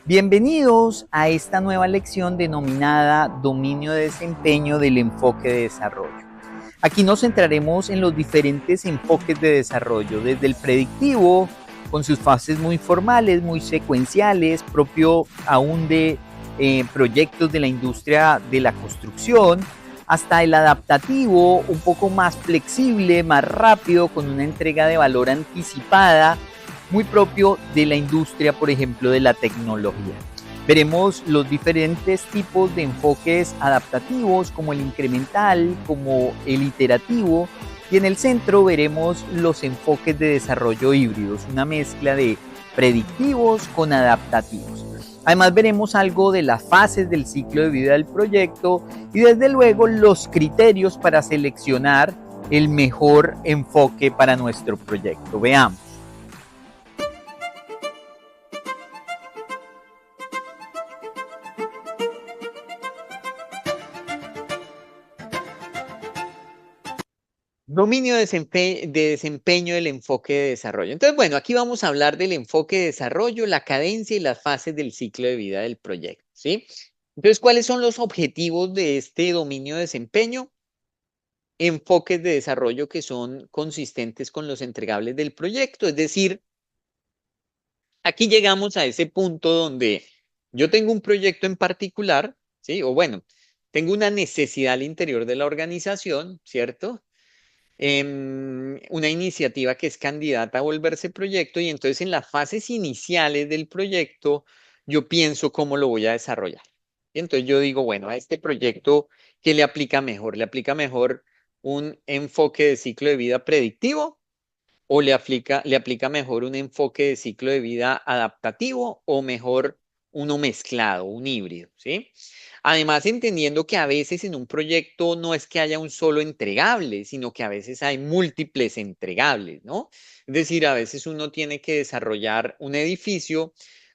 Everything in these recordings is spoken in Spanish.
Bienvenidos a esta nueva lección denominada Dominio de desempeño del enfoque de desarrollo. Aquí nos centraremos en los diferentes enfoques de desarrollo, desde el predictivo, con sus fases muy formales, muy secuenciales, propio aún de proyectos de la industria de la construcción, hasta el adaptativo, un poco más flexible, más rápido, con una entrega de valor anticipada, muy propio de la industria, por ejemplo, de la tecnología. Veremos los diferentes tipos de enfoques adaptativos, como el incremental, como el iterativo, y en el centro veremos los enfoques de desarrollo híbridos, una mezcla de predictivos con adaptativos. Además veremos algo de las fases del ciclo de vida del proyecto y desde luego los criterios para seleccionar el mejor enfoque para nuestro proyecto. Veamos. Dominio de desempeño del enfoque de desarrollo. Entonces, bueno, aquí vamos a hablar del enfoque de desarrollo, la cadencia y las fases del ciclo de vida del proyecto, ¿sí? Entonces, ¿cuáles son los objetivos de este dominio de desempeño? Enfoques de desarrollo que son consistentes con los entregables del proyecto. Es decir, aquí llegamos a ese punto donde yo tengo un proyecto en particular, ¿sí? O bueno, tengo una necesidad al interior de la organización, ¿cierto? Una iniciativa que es candidata a volverse proyecto y entonces en las fases iniciales del proyecto yo pienso cómo lo voy a desarrollar. Y entonces yo digo, bueno, a este proyecto, ¿qué le aplica mejor? ¿Le aplica mejor un enfoque de ciclo de vida predictivo o le aplica mejor un enfoque de ciclo de vida adaptativo o mejor uno mezclado, un híbrido, ¿sí? Además, entendiendo que a veces en un proyecto no es que haya un solo entregable, sino que a veces hay múltiples entregables, ¿no? Es decir, a veces uno tiene que desarrollar un edificio,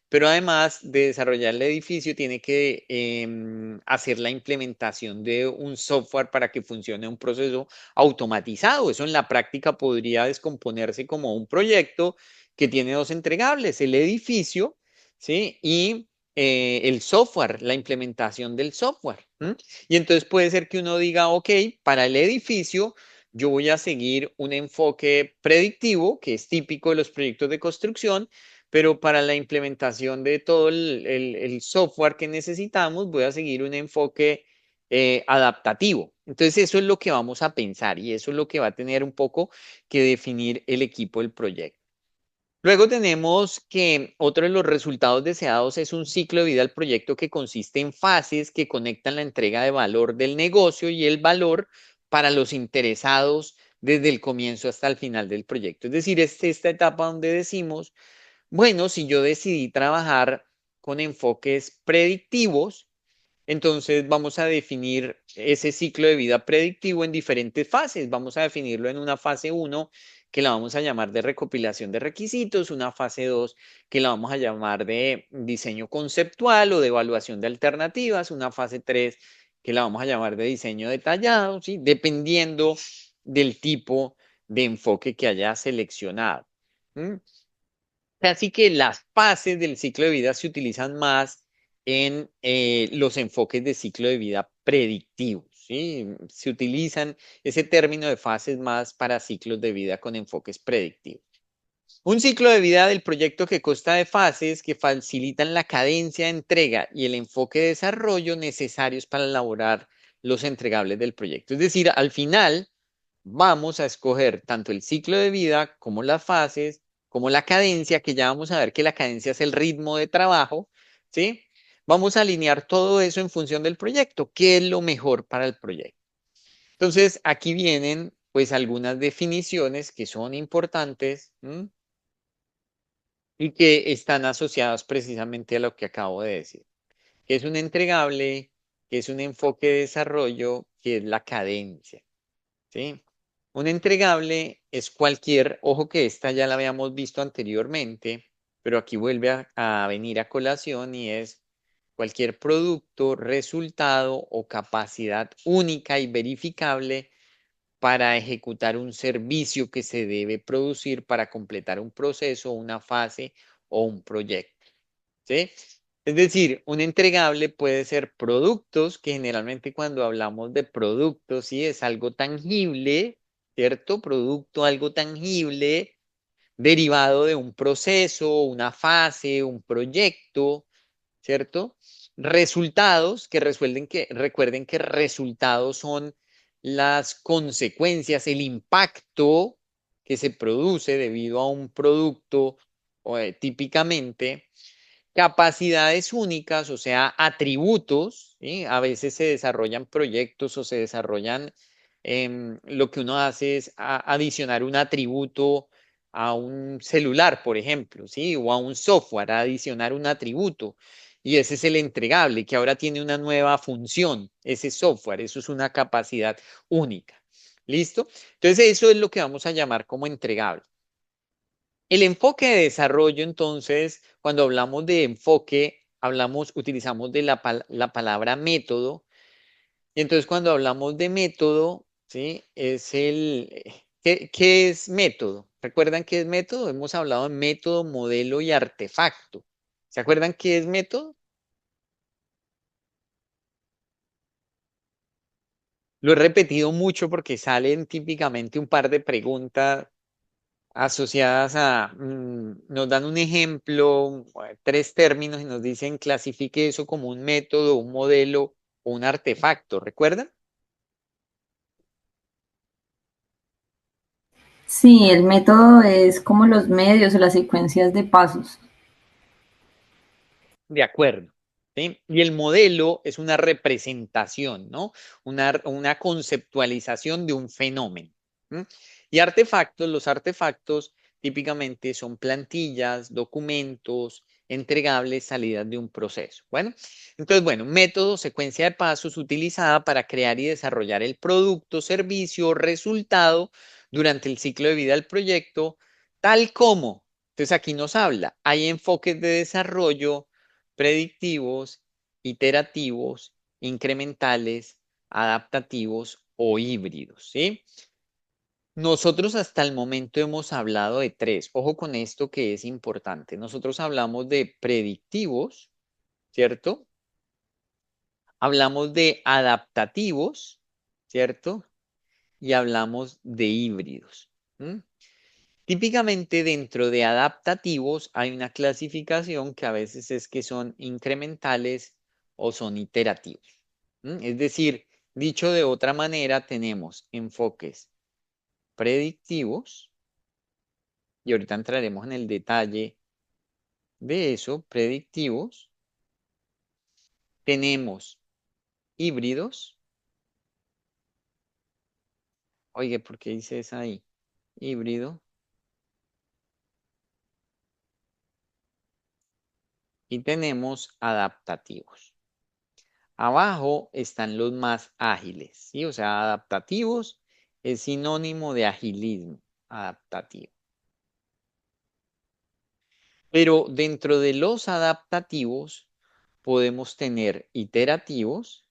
pero además de desarrollar el edificio, tiene que hacer la implementación de un software para que funcione un proceso automatizado. Eso en la práctica podría descomponerse como un proyecto que tiene dos entregables, el edificio, ¿sí? Y el software, la implementación del software. ¿M? Y entonces puede ser que uno diga, ok, para el edificio yo voy a seguir un enfoque predictivo, que es típico de los proyectos de construcción, pero para la implementación de todo el software que necesitamos voy a seguir un enfoque adaptativo. Entonces eso es lo que vamos a pensar y eso es lo que va a tener un poco que definir el equipo del proyecto. Luego tenemos que otro de los resultados deseados es un ciclo de vida del proyecto que consiste en fases que conectan la entrega de valor del negocio y el valor para los interesados desde el comienzo hasta el final del proyecto. Es decir, es esta etapa donde decimos, bueno, si yo decidí trabajar con enfoques predictivos, entonces vamos a definir ese ciclo de vida predictivo en diferentes fases. Vamos a definirlo en una fase uno que la vamos a llamar de recopilación de requisitos, una fase 2 que la vamos a llamar de diseño conceptual o de evaluación de alternativas, una fase 3 que la vamos a llamar de diseño detallado, ¿sí? Dependiendo del tipo de enfoque que haya seleccionado. ¿Mm? Así que las fases del ciclo de vida se utilizan más en los enfoques de ciclo de vida predictivos, ¿sí? Se utilizan ese término de fases más para ciclos de vida con enfoques predictivos. Un ciclo de vida del proyecto que consta de fases que facilitan la cadencia de entrega y el enfoque de desarrollo necesarios para elaborar los entregables del proyecto. Es decir, al final vamos a escoger tanto el ciclo de vida como las fases, como la cadencia, que ya vamos a ver que la cadencia es el ritmo de trabajo, ¿sí? Vamos a alinear todo eso en función del proyecto. ¿Qué es lo mejor para el proyecto? Entonces, aquí vienen pues algunas definiciones que son importantes. ¿M? Y que están asociadas precisamente a lo que acabo de decir, que es un entregable, que es un enfoque de desarrollo, que es la cadencia, ¿sí? Un entregable es cualquier, ojo que esta ya la habíamos visto anteriormente, pero aquí vuelve a venir a colación y es cualquier producto, resultado o capacidad única y verificable para ejecutar un servicio que se debe producir para completar un proceso, una fase o un proyecto, ¿sí? Es decir, un entregable puede ser productos, que generalmente cuando hablamos de productos, sí, es algo tangible, ¿cierto? Producto, algo tangible, derivado de un proceso, una fase, un proyecto, ¿cierto? Resultados que recuerden que resultados son las consecuencias, el impacto que se produce debido a un producto, típicamente. Capacidades únicas, o sea, atributos, ¿sí? A veces se desarrollan proyectos o se desarrollan, lo que uno hace es adicionar un atributo a un celular, por ejemplo, ¿sí? O a un software, adicionar un atributo. Y ese es el entregable, que ahora tiene una nueva función, ese software, eso es una capacidad única. ¿Listo? Entonces, eso es lo que vamos a llamar como entregable. El enfoque de desarrollo, entonces, cuando hablamos de enfoque, utilizamos de la palabra método. Y entonces, cuando hablamos de método, ¿sí? Es ¿qué es método? ¿Recuerdan qué es método? Hemos hablado de método, modelo y artefacto. ¿Se acuerdan qué es método? Lo he repetido mucho porque salen típicamente un par de preguntas asociadas a, nos dan un ejemplo, tres términos y nos dicen clasifique eso como un método, un modelo o un artefacto, ¿recuerdan? Sí, el método es como los medios o las secuencias de pasos. De acuerdo. ¿Sí? Y el modelo es una representación, ¿no? Una conceptualización de un fenómeno. ¿M? Y artefactos, los artefactos típicamente son plantillas, documentos, entregables, salidas de un proceso. Bueno, entonces, bueno, método, secuencia de pasos utilizada para crear y desarrollar el producto, servicio, resultado durante el ciclo de vida del proyecto, tal como, entonces aquí nos habla, hay enfoques de desarrollo predictivos, iterativos, incrementales, adaptativos o híbridos, ¿sí? Nosotros hasta el momento hemos hablado de tres. Ojo con esto que es importante. Nosotros hablamos de predictivos, ¿cierto? Hablamos de adaptativos, ¿cierto? Y hablamos de híbridos. ¿M? Típicamente dentro de adaptativos hay una clasificación que a veces es que son incrementales o son iterativos. Es decir, dicho de otra manera, tenemos enfoques predictivos y ahorita entraremos en el detalle de eso, predictivos. Tenemos híbridos. Oye, ¿por qué dice esa ahí? Híbrido. Y tenemos adaptativos. Abajo están los más ágiles, ¿sí? O sea, adaptativos es sinónimo de agilismo, adaptativo. Pero dentro de los adaptativos podemos tener iterativos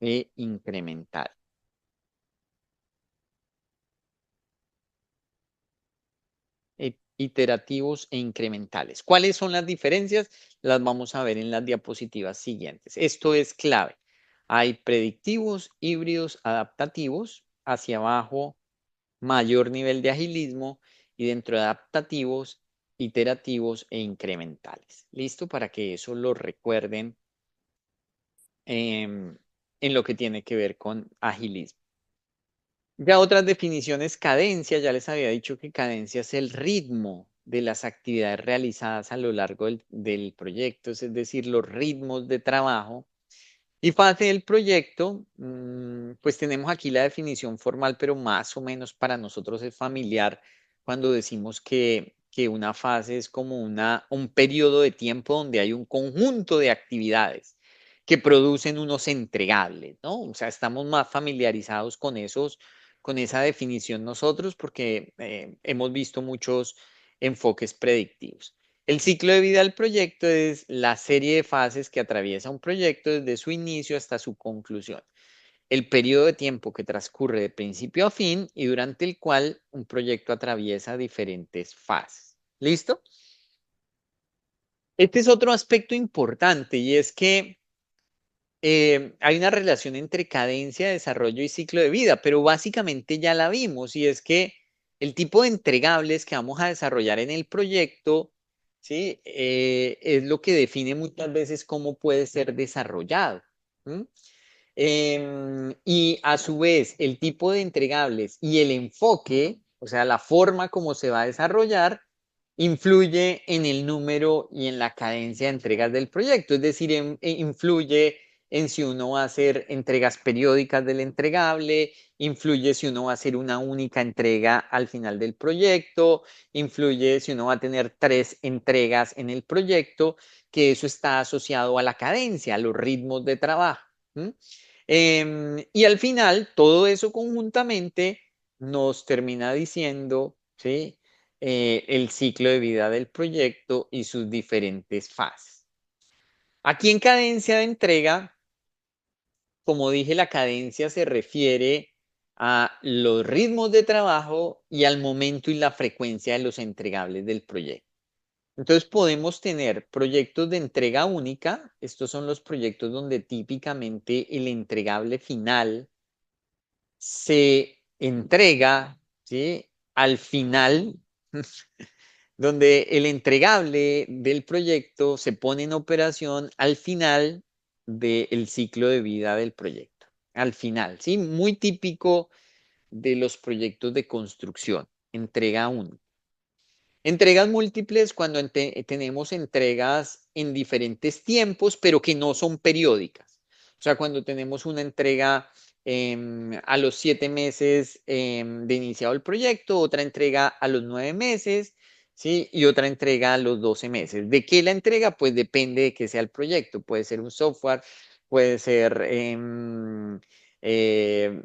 e incrementales. Iterativos e incrementales. ¿Cuáles son las diferencias? Las vamos a ver en las diapositivas siguientes. Esto es clave. Hay predictivos, híbridos, adaptativos. Hacia abajo, mayor nivel de agilismo. Y dentro de adaptativos, iterativos e incrementales. ¿Listo? Para que eso lo recuerden, em, en lo que tiene que ver con agilismo. Ya otras definiciones, cadencia, ya les había dicho que cadencia es el ritmo de las actividades realizadas a lo largo del proyecto, es decir, los ritmos de trabajo. Y fase del proyecto, pues tenemos aquí la definición formal, pero más o menos para nosotros es familiar cuando decimos que una fase es como un periodo de tiempo donde hay un conjunto de actividades que producen unos entregables, ¿no? O sea, estamos más familiarizados con con esa definición nosotros porque hemos visto muchos enfoques predictivos. El ciclo de vida del proyecto es la serie de fases que atraviesa un proyecto desde su inicio hasta su conclusión. el periodo de tiempo que transcurre de principio a fin y durante el cual un proyecto atraviesa diferentes fases. ¿Listo? Este es otro aspecto importante y es que hay una relación entre cadencia, desarrollo y ciclo de vida, pero básicamente ya la vimos y es que el tipo de entregables que vamos a desarrollar en el proyecto, ¿sí? Es lo que define muchas veces cómo puede ser desarrollado. ¿M? Y a su vez, el tipo de entregables y el enfoque, o sea, la forma como se va a desarrollar, influye en el número y en la cadencia de entregas del proyecto. Es decir, influye en si uno va a hacer entregas periódicas del entregable, influye si uno va a hacer una única entrega al final del proyecto, influye si uno va a tener 3 entregas en el proyecto, que eso está asociado a la cadencia, a los ritmos de trabajo. ¿M? Y al final, todo eso conjuntamente nos termina diciendo, ¿sí? El ciclo de vida del proyecto y sus diferentes fases. Aquí en cadencia de entrega, como dije, la cadencia se refiere a los ritmos de trabajo y al momento y la frecuencia de los entregables del proyecto. Entonces podemos tener proyectos de entrega única. Estos son los proyectos donde típicamente el entregable final se entrega, ¿sí? Al final, donde el entregable del proyecto se pone en operación al final del ciclo de vida del proyecto. Al final, ¿sí? Muy típico de los proyectos de construcción, entrega única. Entregas múltiples cuando tenemos entregas en diferentes tiempos, pero que no son periódicas. O sea, cuando tenemos una entrega a los 7 meses de iniciado el proyecto, otra entrega a los 9 meses, ¿sí? Y otra entrega a los 12 meses. ¿De qué la entrega? Pues depende de qué sea el proyecto. Puede ser un software, puede ser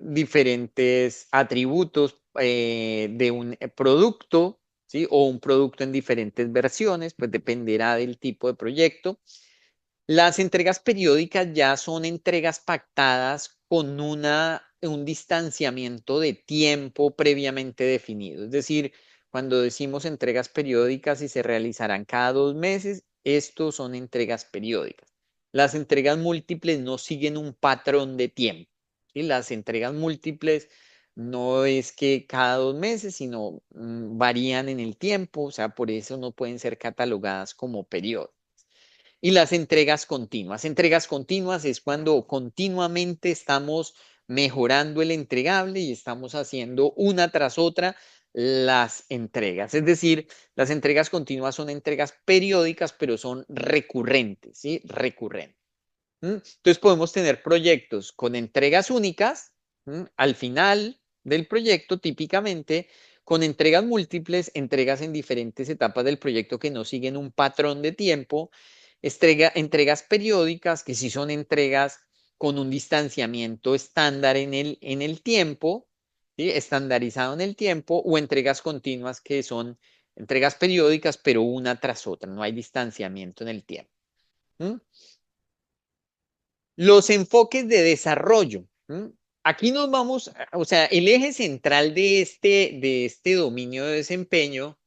diferentes atributos de un producto, ¿sí? O un producto en diferentes versiones, pues dependerá del tipo de proyecto. Las entregas periódicas ya son entregas pactadas con un distanciamiento de tiempo previamente definido. Es decir, cuando decimos entregas periódicas y se realizarán cada 2 meses, estos son entregas periódicas. Las entregas múltiples no siguen un patrón de tiempo. ¿Sí? Las entregas múltiples no es que cada 2 meses, sino varían en el tiempo, o sea, por eso no pueden ser catalogadas como periodos. Y las entregas continuas. Entregas continuas es cuando continuamente estamos mejorando el entregable y estamos haciendo una tras otra las entregas. Es decir, las entregas continuas son entregas periódicas, pero son recurrentes, ¿sí? Recurrentes. Entonces podemos tener proyectos con entregas únicas al final del proyecto, típicamente, con entregas múltiples, entregas en diferentes etapas del proyecto que no siguen un patrón de tiempo, entregas periódicas, que sí son entregas con un distanciamiento estándar en el tiempo, ¿sí? Estandarizado en el tiempo, o entregas continuas que son entregas periódicas, pero una tras otra, no hay distanciamiento en el tiempo. ¿Mm? Los enfoques de desarrollo. Aquí nos vamos, o sea, el eje central de este dominio de desempeño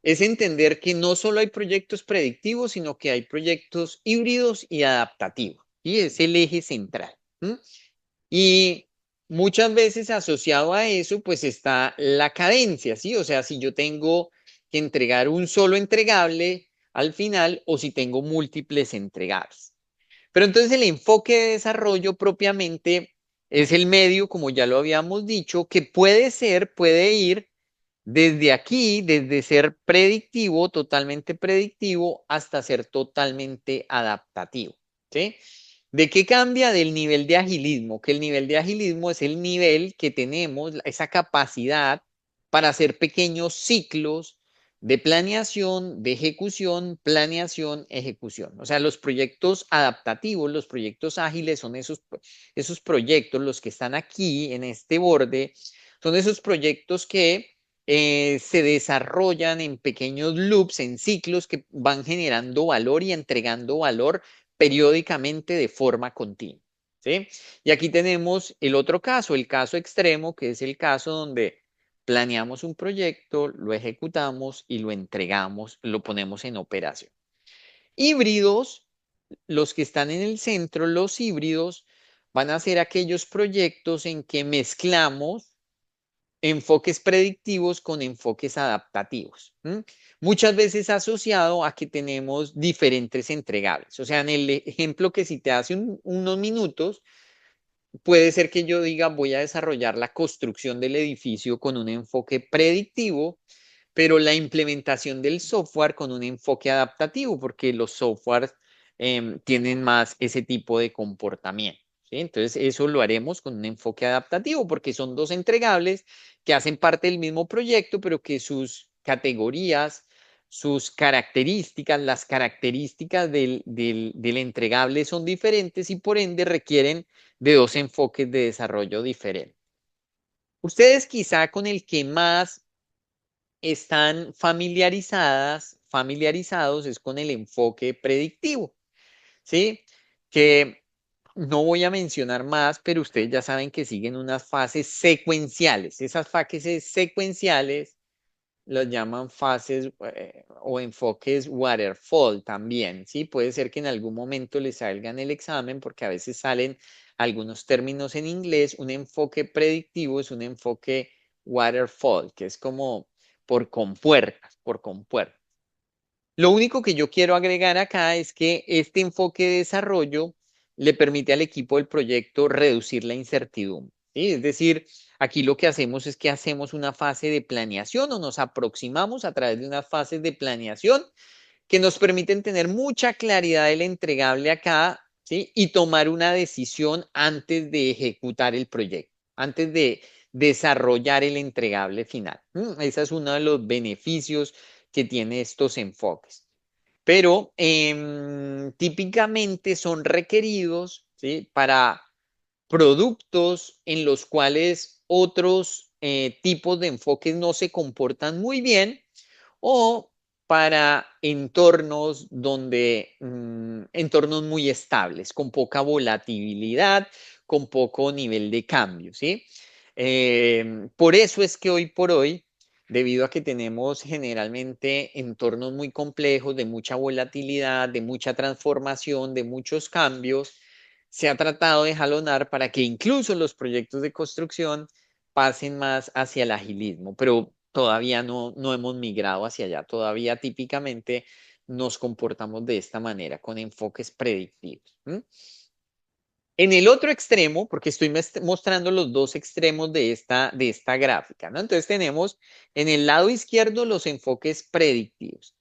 es entender que no solo hay proyectos predictivos, sino que hay proyectos híbridos y adaptativos. Y es el eje central. Y muchas veces asociado a eso, pues está la cadencia, ¿sí? O sea, si yo tengo que entregar un solo entregable al final o si tengo múltiples entregables. Pero entonces el enfoque de desarrollo propiamente es el medio, como ya lo habíamos dicho, que puede ir desde aquí, desde ser predictivo, totalmente predictivo, hasta ser totalmente adaptativo. ¿Sí? ¿De qué cambia? Del nivel de agilismo, que el nivel de agilismo es el nivel que tenemos, esa capacidad para hacer pequeños ciclos de planeación, de ejecución, planeación, ejecución. O sea, los proyectos adaptativos, los proyectos ágiles son esos proyectos, los que están aquí en este borde, son esos proyectos que se desarrollan en pequeños loops, en ciclos que van generando valor y entregando valor periódicamente de forma continua. ¿sí? Y aquí tenemos el otro caso, el caso extremo, que es el caso donde planeamos un proyecto, lo ejecutamos y lo entregamos, lo ponemos en operación. Híbridos, los que están en el centro, los híbridos, van a ser aquellos proyectos en que mezclamos enfoques predictivos con enfoques adaptativos. Muchas veces asociado a que tenemos diferentes entregables. O sea, en el ejemplo que si te hace unos minutos, puede ser que yo diga voy a desarrollar la construcción del edificio con un enfoque predictivo, pero la implementación del software con un enfoque adaptativo, porque los softwares tienen más ese tipo de comportamiento. ¿Sí? Entonces, eso lo haremos con un enfoque adaptativo, porque son dos entregables que hacen parte del mismo proyecto, pero que sus categorías, sus características, las características del entregable son diferentes y por ende requieren de dos enfoques de desarrollo diferentes. Ustedes quizá con el que más están familiarizados es con el enfoque predictivo, ¿sí? Que no voy a mencionar más, pero ustedes ya saben que siguen unas fases secuenciales. Esas fases secuenciales los llaman fases o enfoques waterfall también, ¿sí? Puede ser que en algún momento les salga en el examen porque a veces salen algunos términos en inglés. Un enfoque predictivo es un enfoque waterfall, que es como por compuertas, por compuertas. Lo único que yo quiero agregar acá es que este enfoque de desarrollo le permite al equipo del proyecto reducir la incertidumbre, ¿sí? Es decir, aquí lo que hacemos es que hacemos una fase de planeación o nos aproximamos a través de unas fases de planeación que nos permiten tener mucha claridad del entregable acá, ¿sí? Y tomar una decisión antes de ejecutar el proyecto, antes de desarrollar el entregable final. Ese es uno de los beneficios que tiene estos enfoques. Pero típicamente son requeridos, ¿sí? Para productos en los cuales otros tipos de enfoques no se comportan muy bien o para entornos donde, entornos muy estables, con poca volatilidad, con poco nivel de cambio, ¿sí? Por eso es que hoy por hoy, debido a que tenemos generalmente entornos muy complejos, de mucha volatilidad, de mucha transformación, de muchos cambios, se ha tratado de jalonar para que incluso los proyectos de construcción pasen más hacia el agilismo, pero todavía no hemos migrado hacia allá. Todavía típicamente nos comportamos de esta manera, con enfoques predictivos. En el otro extremo, porque estoy mostrando los dos extremos de esta gráfica, ¿no? Entonces tenemos en el lado izquierdo los enfoques predictivos.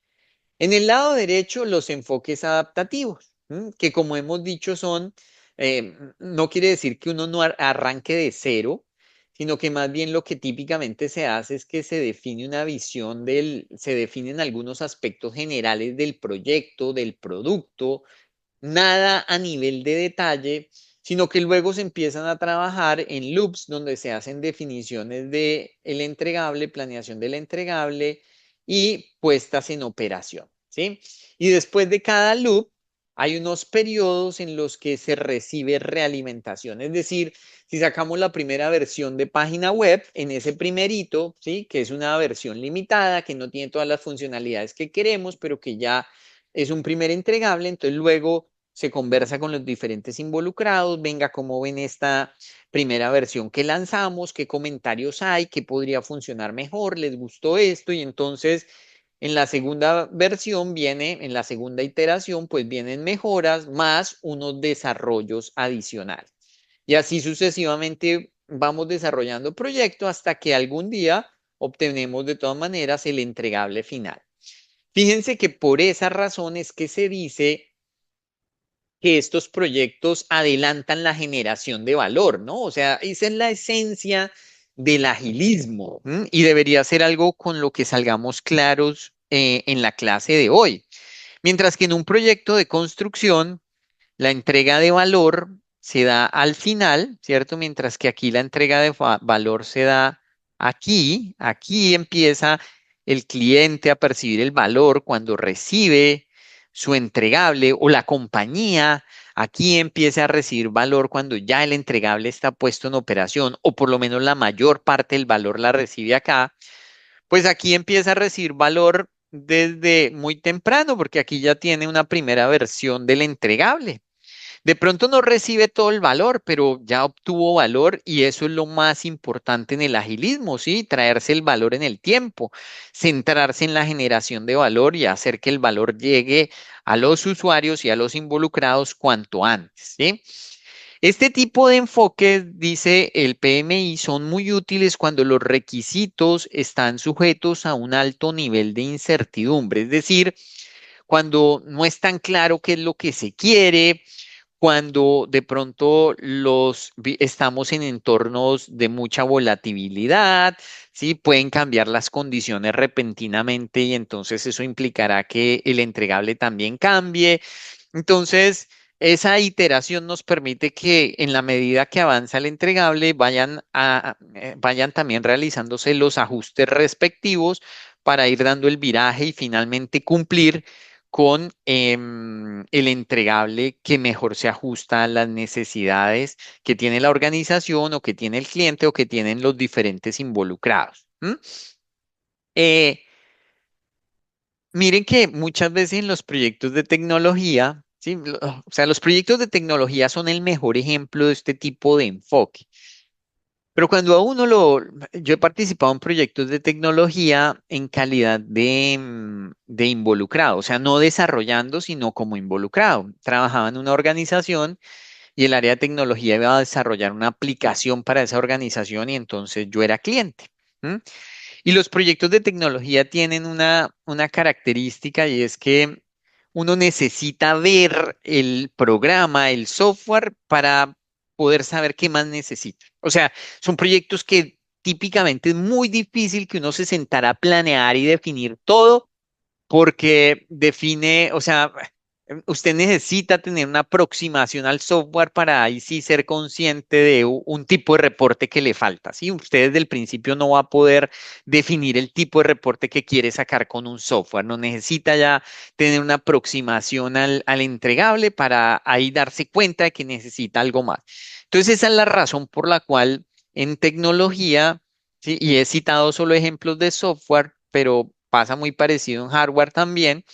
En el lado derecho, los enfoques adaptativos, que como hemos dicho son, no quiere decir que uno no arranque de cero, sino que más bien lo que típicamente se hace es que se define una visión se definen algunos aspectos generales del proyecto, del producto, nada a nivel de detalle, sino que luego se empiezan a trabajar en loops donde se hacen definiciones de el entregable, planeación del entregable y puestas en operación, ¿sí? Y después de cada loop hay unos periodos en los que se recibe realimentación, es decir, si sacamos la primera versión de página web, en ese primerito, ¿sí? Que es una versión limitada, que no tiene todas las funcionalidades que queremos, pero que ya es un primer entregable, entonces luego se conversa con los diferentes involucrados, venga, cómo ven esta primera versión que lanzamos, qué comentarios hay, qué podría funcionar mejor, les gustó esto y entonces en la segunda versión viene, en la segunda iteración, pues vienen mejoras más unos desarrollos adicionales. Y así sucesivamente vamos desarrollando proyectos hasta que algún día obtenemos de todas maneras el entregable final. Fíjense que por esa razón es que se dice que estos proyectos adelantan la generación de valor, ¿no? O sea, esa es la esencia del agilismo, y debería ser algo con lo que salgamos claros en la clase de hoy. Mientras que en un proyecto de construcción, la entrega de valor se da al final, ¿cierto? Mientras que aquí la entrega de valor se da aquí. Aquí empieza el cliente a percibir el valor cuando recibe su entregable o la compañía aquí empiece a recibir valor cuando ya el entregable está puesto en operación o por lo menos la mayor parte del valor la recibe acá, pues aquí empieza a recibir valor desde muy temprano porque aquí ya tiene una primera versión del entregable. De pronto no recibe todo el valor, pero ya obtuvo valor y eso es lo más importante en el agilismo, ¿sí? Traerse el valor en el tiempo, centrarse en la generación de valor y hacer que el valor llegue a los usuarios y a los involucrados cuanto antes, ¿sí? Este tipo de enfoques, dice el PMI, son muy útiles cuando los requisitos están sujetos a un alto nivel de incertidumbre, es decir, cuando no es tan claro qué es lo que se quiere, cuando de pronto estamos en entornos de mucha volatilidad, ¿sí? Pueden cambiar las condiciones repentinamente y entonces eso implicará que el entregable también cambie. Entonces, esa iteración nos permite que en la medida que avanza el entregable vayan también realizándose los ajustes respectivos para ir dando el viraje y finalmente cumplir con el entregable que mejor se ajusta a las necesidades que tiene la organización o que tiene el cliente o que tienen los diferentes involucrados. Eh, Miren que muchas veces en los proyectos de tecnología, ¿sí? O sea, los proyectos de tecnología son el mejor ejemplo de este tipo de enfoque. Pero cuando yo he participado en proyectos de tecnología en calidad de involucrado, o sea, no desarrollando, sino como involucrado. Trabajaba en una organización y el área de tecnología iba a desarrollar una aplicación para esa organización y entonces yo era cliente. ¿M? Y los proyectos de tecnología tienen una característica y es que uno necesita ver el programa, el software, para poder saber qué más necesita. O sea, son proyectos que típicamente es muy difícil que uno se sentara a planear y definir todo porque define, o sea, usted necesita tener una aproximación al software para ahí sí ser consciente de un tipo de reporte que le falta, ¿sí? Usted desde el principio no va a poder definir el tipo de reporte que quiere sacar con un software, no necesita ya tener una aproximación al entregable para ahí darse cuenta de que necesita algo más. Entonces, esa es la razón por la cual en tecnología, ¿sí? Y he citado solo ejemplos de software, pero pasa muy parecido en hardware también.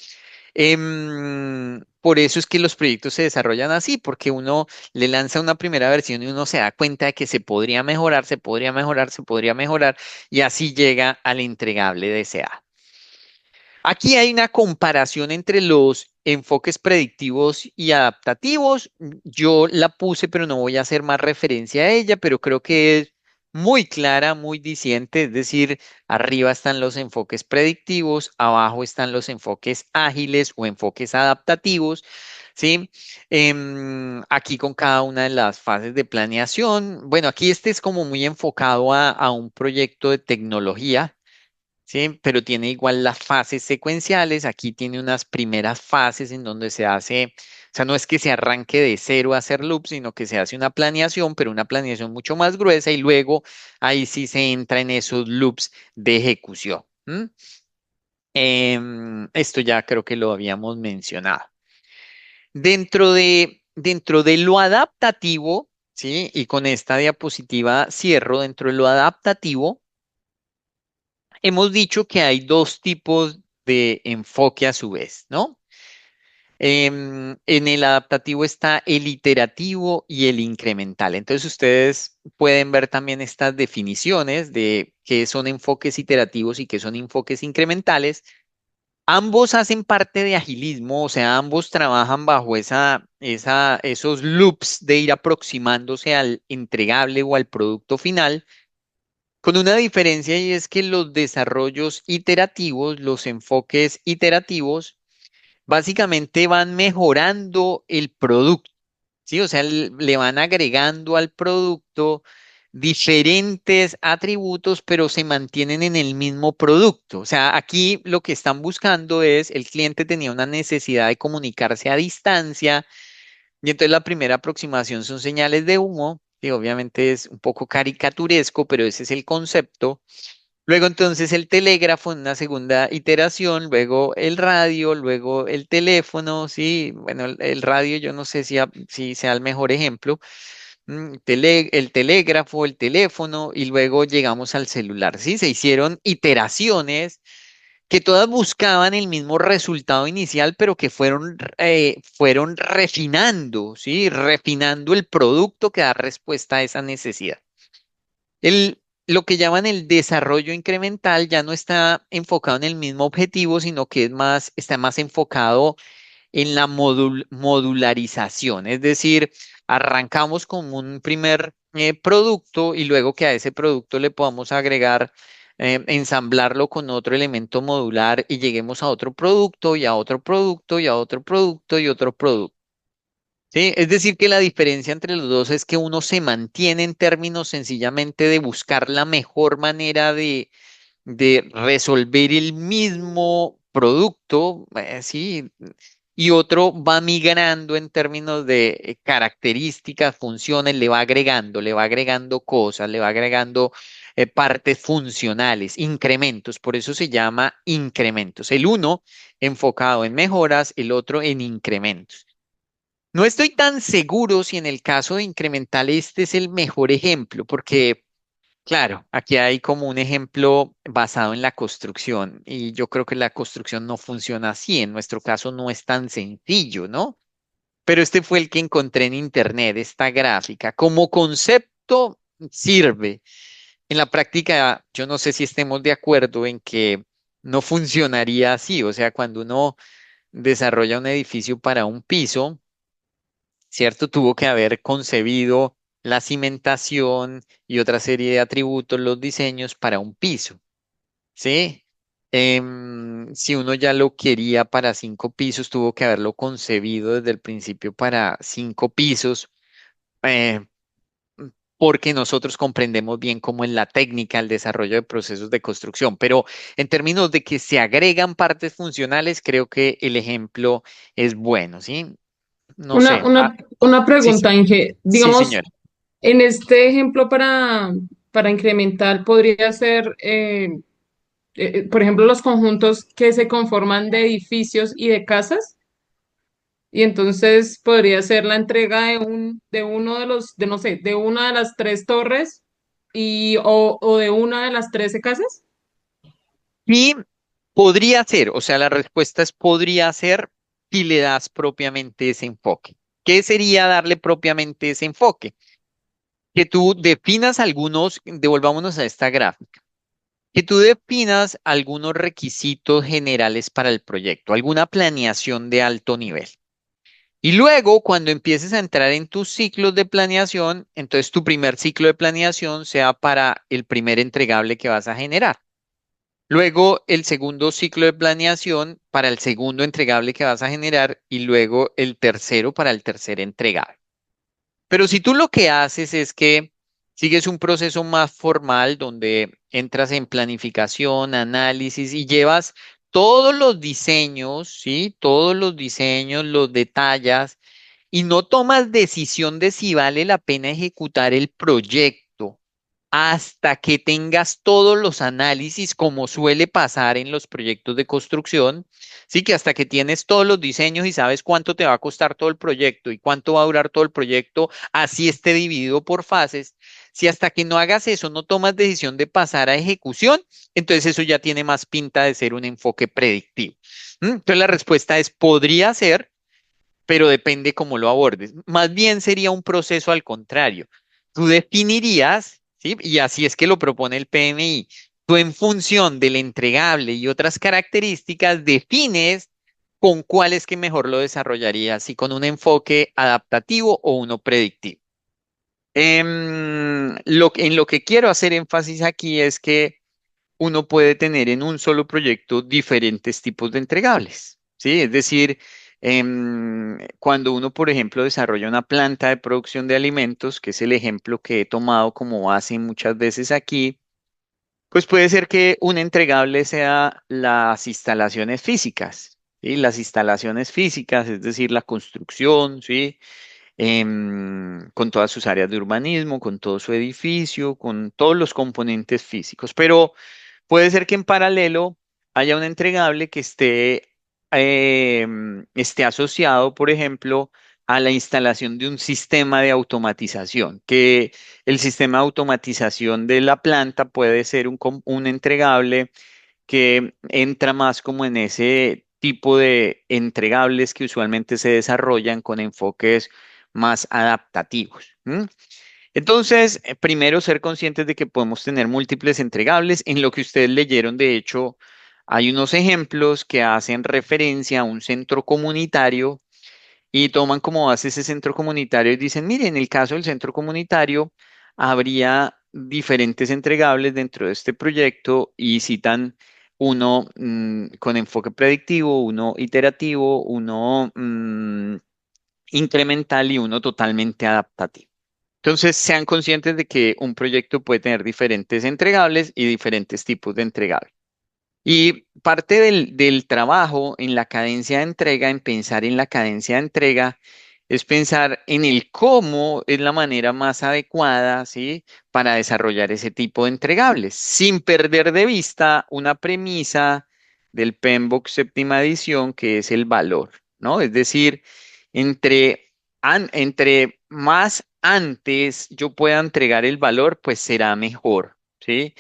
Por eso es que los proyectos se desarrollan así, porque uno le lanza una primera versión y uno se da cuenta de que se podría mejorar, se podría mejorar, se podría mejorar, y así llega al entregable deseado. Aquí hay una comparación entre los enfoques predictivos y adaptativos. Yo la puse, pero no voy a hacer más referencia a ella, pero creo que es muy clara, muy diciente. Es decir, arriba están los enfoques predictivos, abajo están los enfoques ágiles o enfoques adaptativos. ¿Sí? Aquí con cada una de las fases de planeación. Bueno, aquí este es como muy enfocado a un proyecto de tecnología. ¿Sí? Pero tiene igual las fases secuenciales. Aquí tiene unas primeras fases en donde se hace, o sea, no es que se arranque de cero a hacer loops, sino que se hace una planeación, pero una planeación mucho más gruesa y luego ahí sí se entra en esos loops de ejecución. Esto ya creo que lo habíamos mencionado. Dentro de lo adaptativo, ¿sí? Y con esta diapositiva cierro, dentro de lo adaptativo. Hemos dicho que hay dos tipos de enfoque a su vez, ¿no? En el adaptativo está el iterativo y el incremental. Entonces ustedes pueden ver también estas definiciones de qué son enfoques iterativos y qué son enfoques incrementales. Ambos hacen parte de agilismo, o sea, ambos trabajan bajo esos loops de ir aproximándose al entregable o al producto final con una diferencia y es que los desarrollos iterativos, los enfoques iterativos, básicamente van mejorando el producto, ¿sí? O sea, le van agregando al producto diferentes atributos, pero se mantienen en el mismo producto. O sea, aquí lo que están buscando es, el cliente tenía una necesidad de comunicarse a distancia y entonces la primera aproximación son señales de humo, que obviamente es un poco caricaturesco, pero ese es el concepto. Luego entonces el telégrafo en una segunda iteración, luego el radio, luego el teléfono, sí, bueno, el radio yo no sé si sea el mejor ejemplo, el telégrafo, el teléfono y luego llegamos al celular, sí, se hicieron iteraciones que todas buscaban el mismo resultado inicial, pero que fueron refinando, sí, refinando el producto que da respuesta a esa necesidad. Lo que llaman el desarrollo incremental ya no está enfocado en el mismo objetivo, sino que está más enfocado en la modularización. Es decir, arrancamos con un primer producto y luego que a ese producto le podamos agregar, ensamblarlo con otro elemento modular y lleguemos a otro producto y a otro producto y a otro producto y otro producto. Sí, es decir, que la diferencia entre los dos es que uno se mantiene en términos sencillamente de buscar la mejor manera de resolver el mismo producto, sí, y otro va migrando en términos de características, funciones, le va agregando cosas, le va agregando partes funcionales, incrementos, por eso se llama incrementos. El uno enfocado en mejoras, el otro en incrementos. No estoy tan seguro si en el caso de incremental este es el mejor ejemplo, porque, claro, aquí hay como un ejemplo basado en la construcción y yo creo que la construcción no funciona así. En nuestro caso no es tan sencillo, ¿no? Pero este fue el que encontré en internet, esta gráfica. Como concepto sirve. En la práctica, yo no sé si estemos de acuerdo en que no funcionaría así. O sea, cuando uno desarrolla un edificio para un piso, ¿cierto? Tuvo que haber concebido la cimentación y otra serie de atributos, los diseños para un piso, ¿sí? Si uno ya lo quería para 5 pisos, tuvo que haberlo concebido desde el principio para 5 pisos, eh, porque nosotros comprendemos bien cómo es la técnica, el desarrollo de procesos de construcción. Pero en términos de que se agregan partes funcionales, creo que el ejemplo es bueno, ¿sí? No Una, sé. una, una Sí, pregunta, Inge. sí, Digamos, señor. en este ejemplo para incrementar, podría ser, por ejemplo, los conjuntos que se conforman de edificios y de casas. Y entonces podría ser la entrega de uno de los, de no sé, de una de las tres torres o de una de las 13 casas. Y podría ser, o sea, la respuesta es podría ser si le das propiamente ese enfoque. ¿Qué sería darle propiamente ese enfoque? Que tú definas algunos, devolvámonos a esta gráfica, que tú definas algunos requisitos generales para el proyecto, alguna planeación de alto nivel. Y luego, cuando empieces a entrar en tus ciclos de planeación, entonces tu primer ciclo de planeación sea para el primer entregable que vas a generar. Luego el segundo ciclo de planeación para el segundo entregable que vas a generar y luego el tercero para el tercer entregable. Pero si tú lo que haces es que sigues un proceso más formal donde entras en planificación, análisis y llevas todos los diseños, ¿sí? Todos los diseños, los detalles y no tomas decisión de si vale la pena ejecutar el proyecto hasta que tengas todos los análisis, como suele pasar en los proyectos de construcción, sí que hasta que tienes todos los diseños y sabes cuánto te va a costar todo el proyecto y cuánto va a durar todo el proyecto, así esté dividido por fases. Si hasta que no hagas eso no tomas decisión de pasar a ejecución, entonces eso ya tiene más pinta de ser un enfoque predictivo. Entonces la respuesta es podría ser, pero depende cómo lo abordes. Más bien sería un proceso al contrario. Tú definirías, ¿sí? Y así es que lo propone el PMI. Tú en función del entregable y otras características defines con cuál es que mejor lo desarrollarías, si con un enfoque adaptativo o uno predictivo. En lo que quiero hacer énfasis aquí es que uno puede tener en un solo proyecto diferentes tipos de entregables, ¿sí? Es decir, cuando uno, por ejemplo, desarrolla una planta de producción de alimentos, que es el ejemplo que he tomado como base muchas veces aquí, pues puede ser que un entregable sea las instalaciones físicas, ¿sí? Las instalaciones físicas, es decir, la construcción, ¿sí? Con todas sus áreas de urbanismo, con todo su edificio, con todos los componentes físicos. Pero Puede ser que en paralelo haya un entregable que esté asociado, por ejemplo, a la instalación de un sistema de automatización, que el sistema de automatización de la planta puede ser un entregable que entra más como en ese tipo de entregables que usualmente se desarrollan con enfoques más adaptativos. ¿M? Entonces, primero ser conscientes de que podemos tener múltiples entregables. En lo que ustedes leyeron, de hecho, hay unos ejemplos que hacen referencia a un centro comunitario y toman como base ese centro comunitario y dicen, mire, en el caso del centro comunitario, habría diferentes entregables dentro de este proyecto y citan uno con enfoque predictivo, uno iterativo, uno incremental y uno totalmente adaptativo. Entonces, sean conscientes de que un proyecto puede tener diferentes entregables y diferentes tipos de entregables. Y parte del trabajo en la cadencia de entrega, en pensar en la cadencia de entrega, es pensar en el cómo es la manera más adecuada, ¿sí? Para desarrollar ese tipo de entregables, sin perder de vista una premisa del PMBOK séptima edición, que es el valor, ¿no? Es decir, entre más antes yo pueda entregar el valor, pues será mejor, ¿sí?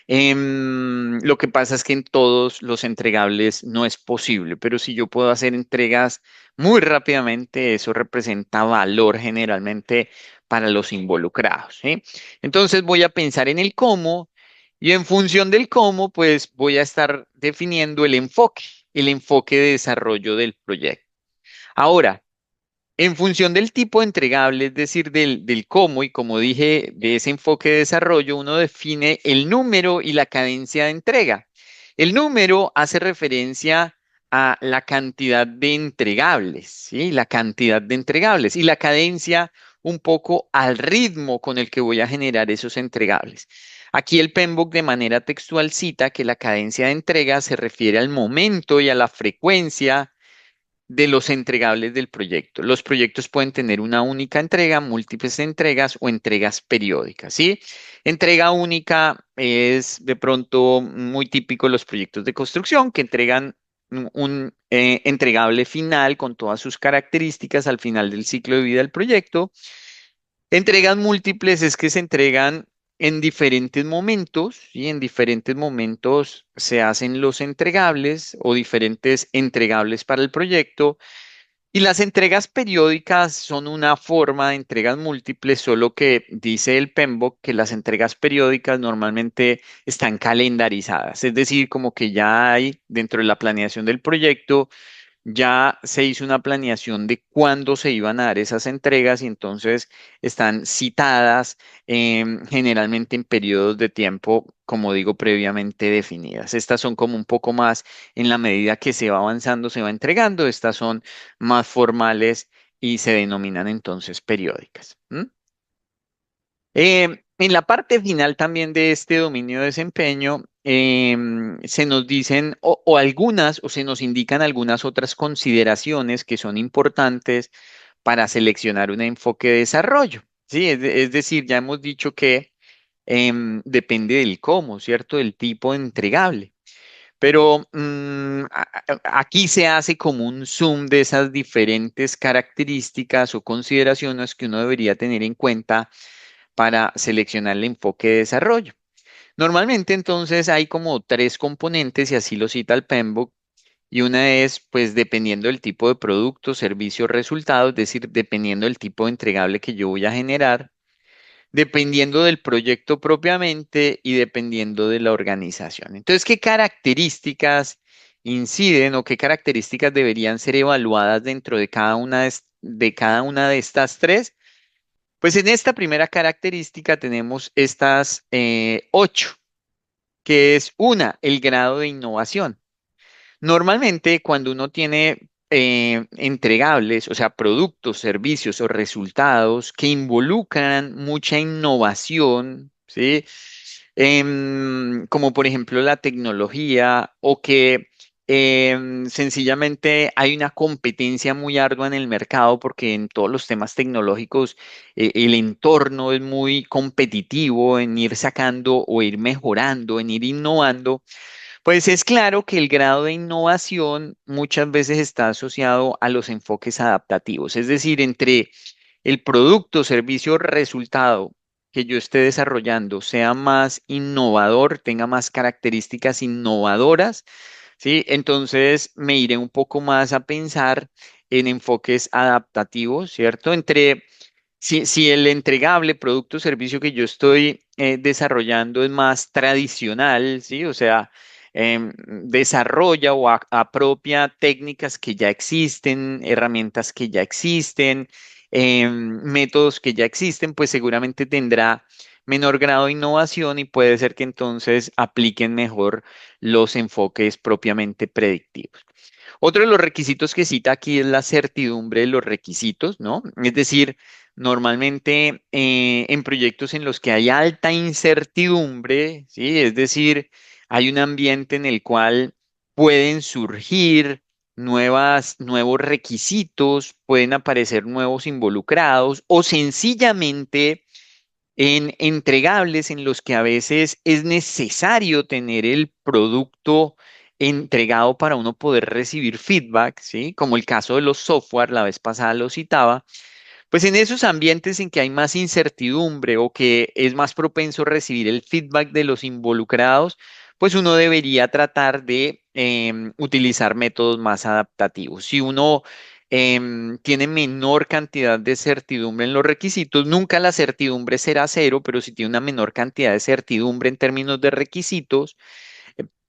Lo que pasa es que en todos los entregables no es posible, pero si yo puedo hacer entregas muy rápidamente, eso representa valor generalmente para los involucrados, ¿sí? Entonces voy a pensar en el cómo y en función del cómo, pues voy a estar definiendo el enfoque de desarrollo del proyecto. Ahora, en función del tipo de entregable, es decir, del cómo y como dije, de ese enfoque de desarrollo, uno define el número y la cadencia de entrega. El número hace referencia a la cantidad de entregables, ¿sí? La cantidad de entregables y la cadencia un poco al ritmo con el que voy a generar esos entregables. Aquí el PMBOK de manera textual cita que la cadencia de entrega se refiere al momento y a la frecuencia de los entregables del proyecto. Los proyectos pueden tener una única entrega, múltiples entregas o entregas periódicas, ¿sí? Entrega única es de pronto muy típico de los proyectos de construcción que entregan un entregable final con todas sus características al final del ciclo de vida del proyecto. Entregas múltiples es que se entregan en diferentes momentos y en diferentes momentos se hacen los entregables o diferentes entregables para el proyecto. Y las entregas periódicas son una forma de entregas múltiples, solo que dice el PMBOK que las entregas periódicas normalmente están calendarizadas, es decir, como que ya hay dentro de la planeación del proyecto ya se hizo una planeación de cuándo se iban a dar esas entregas y entonces están citadas generalmente en periodos de tiempo, como digo, previamente definidas. Estas son como un poco más en la medida que se va avanzando, se va entregando. Estas son más formales y se denominan entonces periódicas. ¿M? En la parte final también de este dominio de desempeño, se nos dicen o algunas o se nos indican algunas otras consideraciones que son importantes para seleccionar un enfoque de desarrollo. Sí, es decir, ya hemos dicho que depende del cómo, ¿cierto? Del tipo de entregable. Pero aquí se hace como un zoom de esas diferentes características o consideraciones que uno debería tener en cuenta para seleccionar el enfoque de desarrollo. Normalmente entonces hay como tres componentes y así lo cita el PMBOK y una es pues dependiendo del tipo de producto, servicio, resultado, es decir, dependiendo del tipo de entregable que yo voy a generar, dependiendo del proyecto propiamente y dependiendo de la organización. Entonces, ¿qué características inciden o qué características deberían ser evaluadas dentro de cada una de estas tres? Pues en esta primera característica tenemos estas ocho, que es una, el grado de innovación. Normalmente cuando uno tiene entregables, o sea, productos, servicios o resultados que involucran mucha innovación, ¿sí? Como por ejemplo la tecnología o que sencillamente hay una competencia muy ardua en el mercado porque en todos los temas tecnológicos el entorno es muy competitivo en ir sacando o ir mejorando, en ir innovando. Pues es claro que el grado de innovación muchas veces está asociado a los enfoques adaptativos, es decir, entre el producto, servicio, resultado que yo esté desarrollando sea más innovador, tenga más características innovadoras, ¿sí? Entonces me iré un poco más a pensar en enfoques adaptativos, ¿cierto? Si el entregable producto o servicio que yo estoy desarrollando es más tradicional, ¿sí? O sea, desarrolla o apropia técnicas que ya existen, herramientas que ya existen, métodos que ya existen, pues seguramente tendrá menor grado de innovación y puede ser que entonces apliquen mejor los enfoques propiamente predictivos. Otro de los requisitos que cita aquí es la certidumbre de los requisitos, ¿no? Es decir, normalmente en proyectos en los que hay alta incertidumbre, ¿sí? Es decir, hay un ambiente en el cual pueden surgir nuevos requisitos, pueden aparecer nuevos involucrados o sencillamente en entregables en los que a veces es necesario tener el producto entregado para uno poder recibir feedback, ¿sí? Como el caso de los software, la vez pasada lo citaba, pues en esos ambientes en que hay más incertidumbre o que es más propenso recibir el feedback de los involucrados, pues uno debería tratar de utilizar métodos más adaptativos. Si uno tiene menor cantidad de certidumbre en los requisitos, nunca la certidumbre será cero, pero si tiene una menor cantidad de certidumbre en términos de requisitos,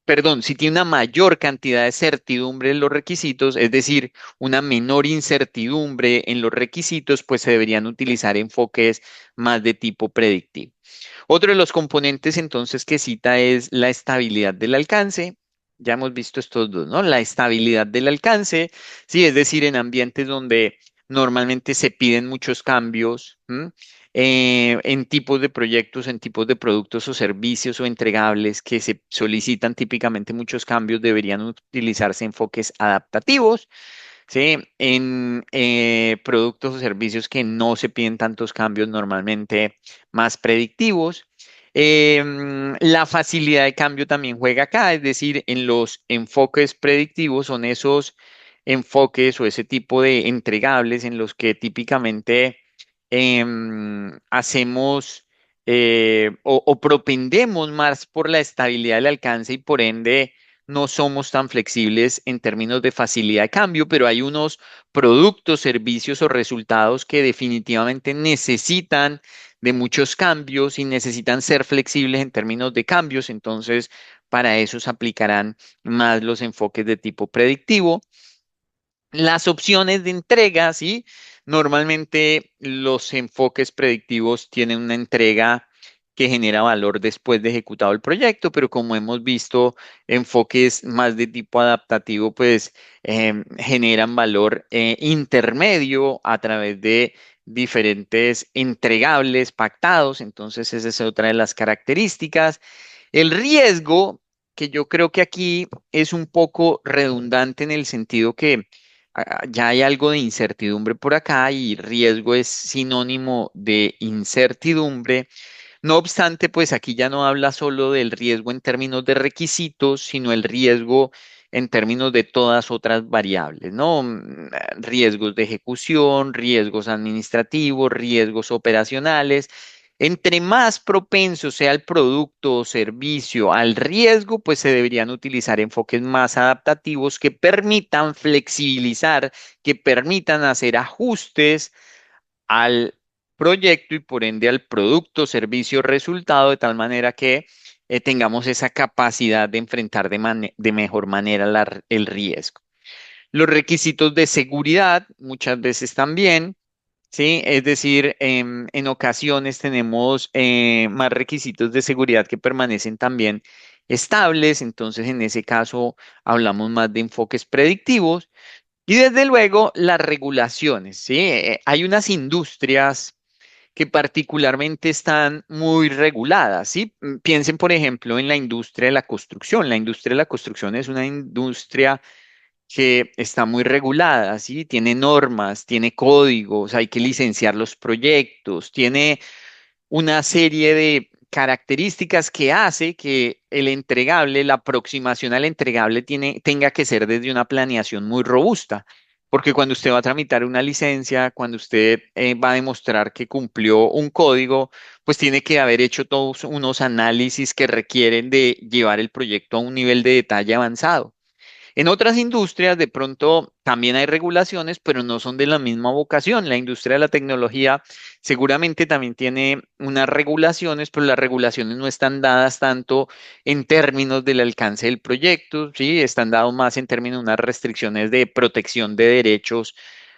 perdón, si tiene una mayor cantidad de certidumbre en los requisitos, es decir, una menor incertidumbre en los requisitos, pues se deberían utilizar enfoques más de tipo predictivo. Otro de los componentes entonces que cita es la estabilidad del alcance. Ya hemos visto estos dos, ¿no? La estabilidad del alcance, sí, es decir, en ambientes donde normalmente se piden muchos cambios, ¿m? En tipos de proyectos, en tipos de productos o servicios o entregables que se solicitan típicamente muchos cambios, deberían utilizarse enfoques adaptativos. Sí, en productos o servicios que no se piden tantos cambios, normalmente más predictivos. La facilidad de cambio también juega acá, es decir, en los enfoques predictivos son esos enfoques o ese tipo de entregables en los que típicamente hacemos o propendemos más por la estabilidad del alcance y por ende no somos tan flexibles en términos de facilidad de cambio, pero hay unos productos, servicios o resultados que definitivamente necesitan de muchos cambios y necesitan ser flexibles en términos de cambios. Entonces, para eso se aplicarán más los enfoques de tipo predictivo. Las opciones de entrega, ¿sí? Normalmente los enfoques predictivos tienen una entrega que genera valor después de ejecutado el proyecto, pero como hemos visto, enfoques más de tipo adaptativo, pues generan valor intermedio a través de diferentes entregables pactados. Entonces, esa es otra de las características. El riesgo, que yo creo que aquí es un poco redundante en el sentido que ya hay algo de incertidumbre por acá y riesgo es sinónimo de incertidumbre. No obstante, pues aquí ya no habla solo del riesgo en términos de requisitos, sino el riesgo en términos de todas otras variables, ¿no? Riesgos de ejecución, riesgos administrativos, riesgos operacionales. Entre más propenso sea el producto o servicio al riesgo, pues se deberían utilizar enfoques más adaptativos que permitan flexibilizar, que permitan hacer ajustes al proyecto y por ende al producto, servicio, resultado, de tal manera que tengamos esa capacidad de enfrentar de mejor manera el riesgo. Los requisitos de seguridad muchas veces también. Sí, es decir, en ocasiones tenemos más requisitos de seguridad que permanecen también estables, entonces en ese caso hablamos más de enfoques predictivos y desde luego las regulaciones, ¿sí? Hay unas industrias que particularmente están muy reguladas, ¿sí? Piensen, por ejemplo, en la industria de la construcción. La industria de la construcción es una industria que está muy regulada, ¿sí? Tiene normas, tiene códigos, hay que licenciar los proyectos, tiene una serie de características que hace que el entregable, la aproximación al entregable tenga que ser desde una planeación muy robusta. Porque cuando usted va a tramitar una licencia, cuando usted va a demostrar que cumplió un código, pues tiene que haber hecho todos unos análisis que requieren de llevar el proyecto a un nivel de detalle avanzado. En otras industrias de pronto también hay regulaciones, pero no son de la misma vocación. La industria de la tecnología seguramente también tiene unas regulaciones, pero las regulaciones no están dadas tanto en términos del alcance del proyecto, ¿sí? Están dados más en términos de unas restricciones de protección de derechos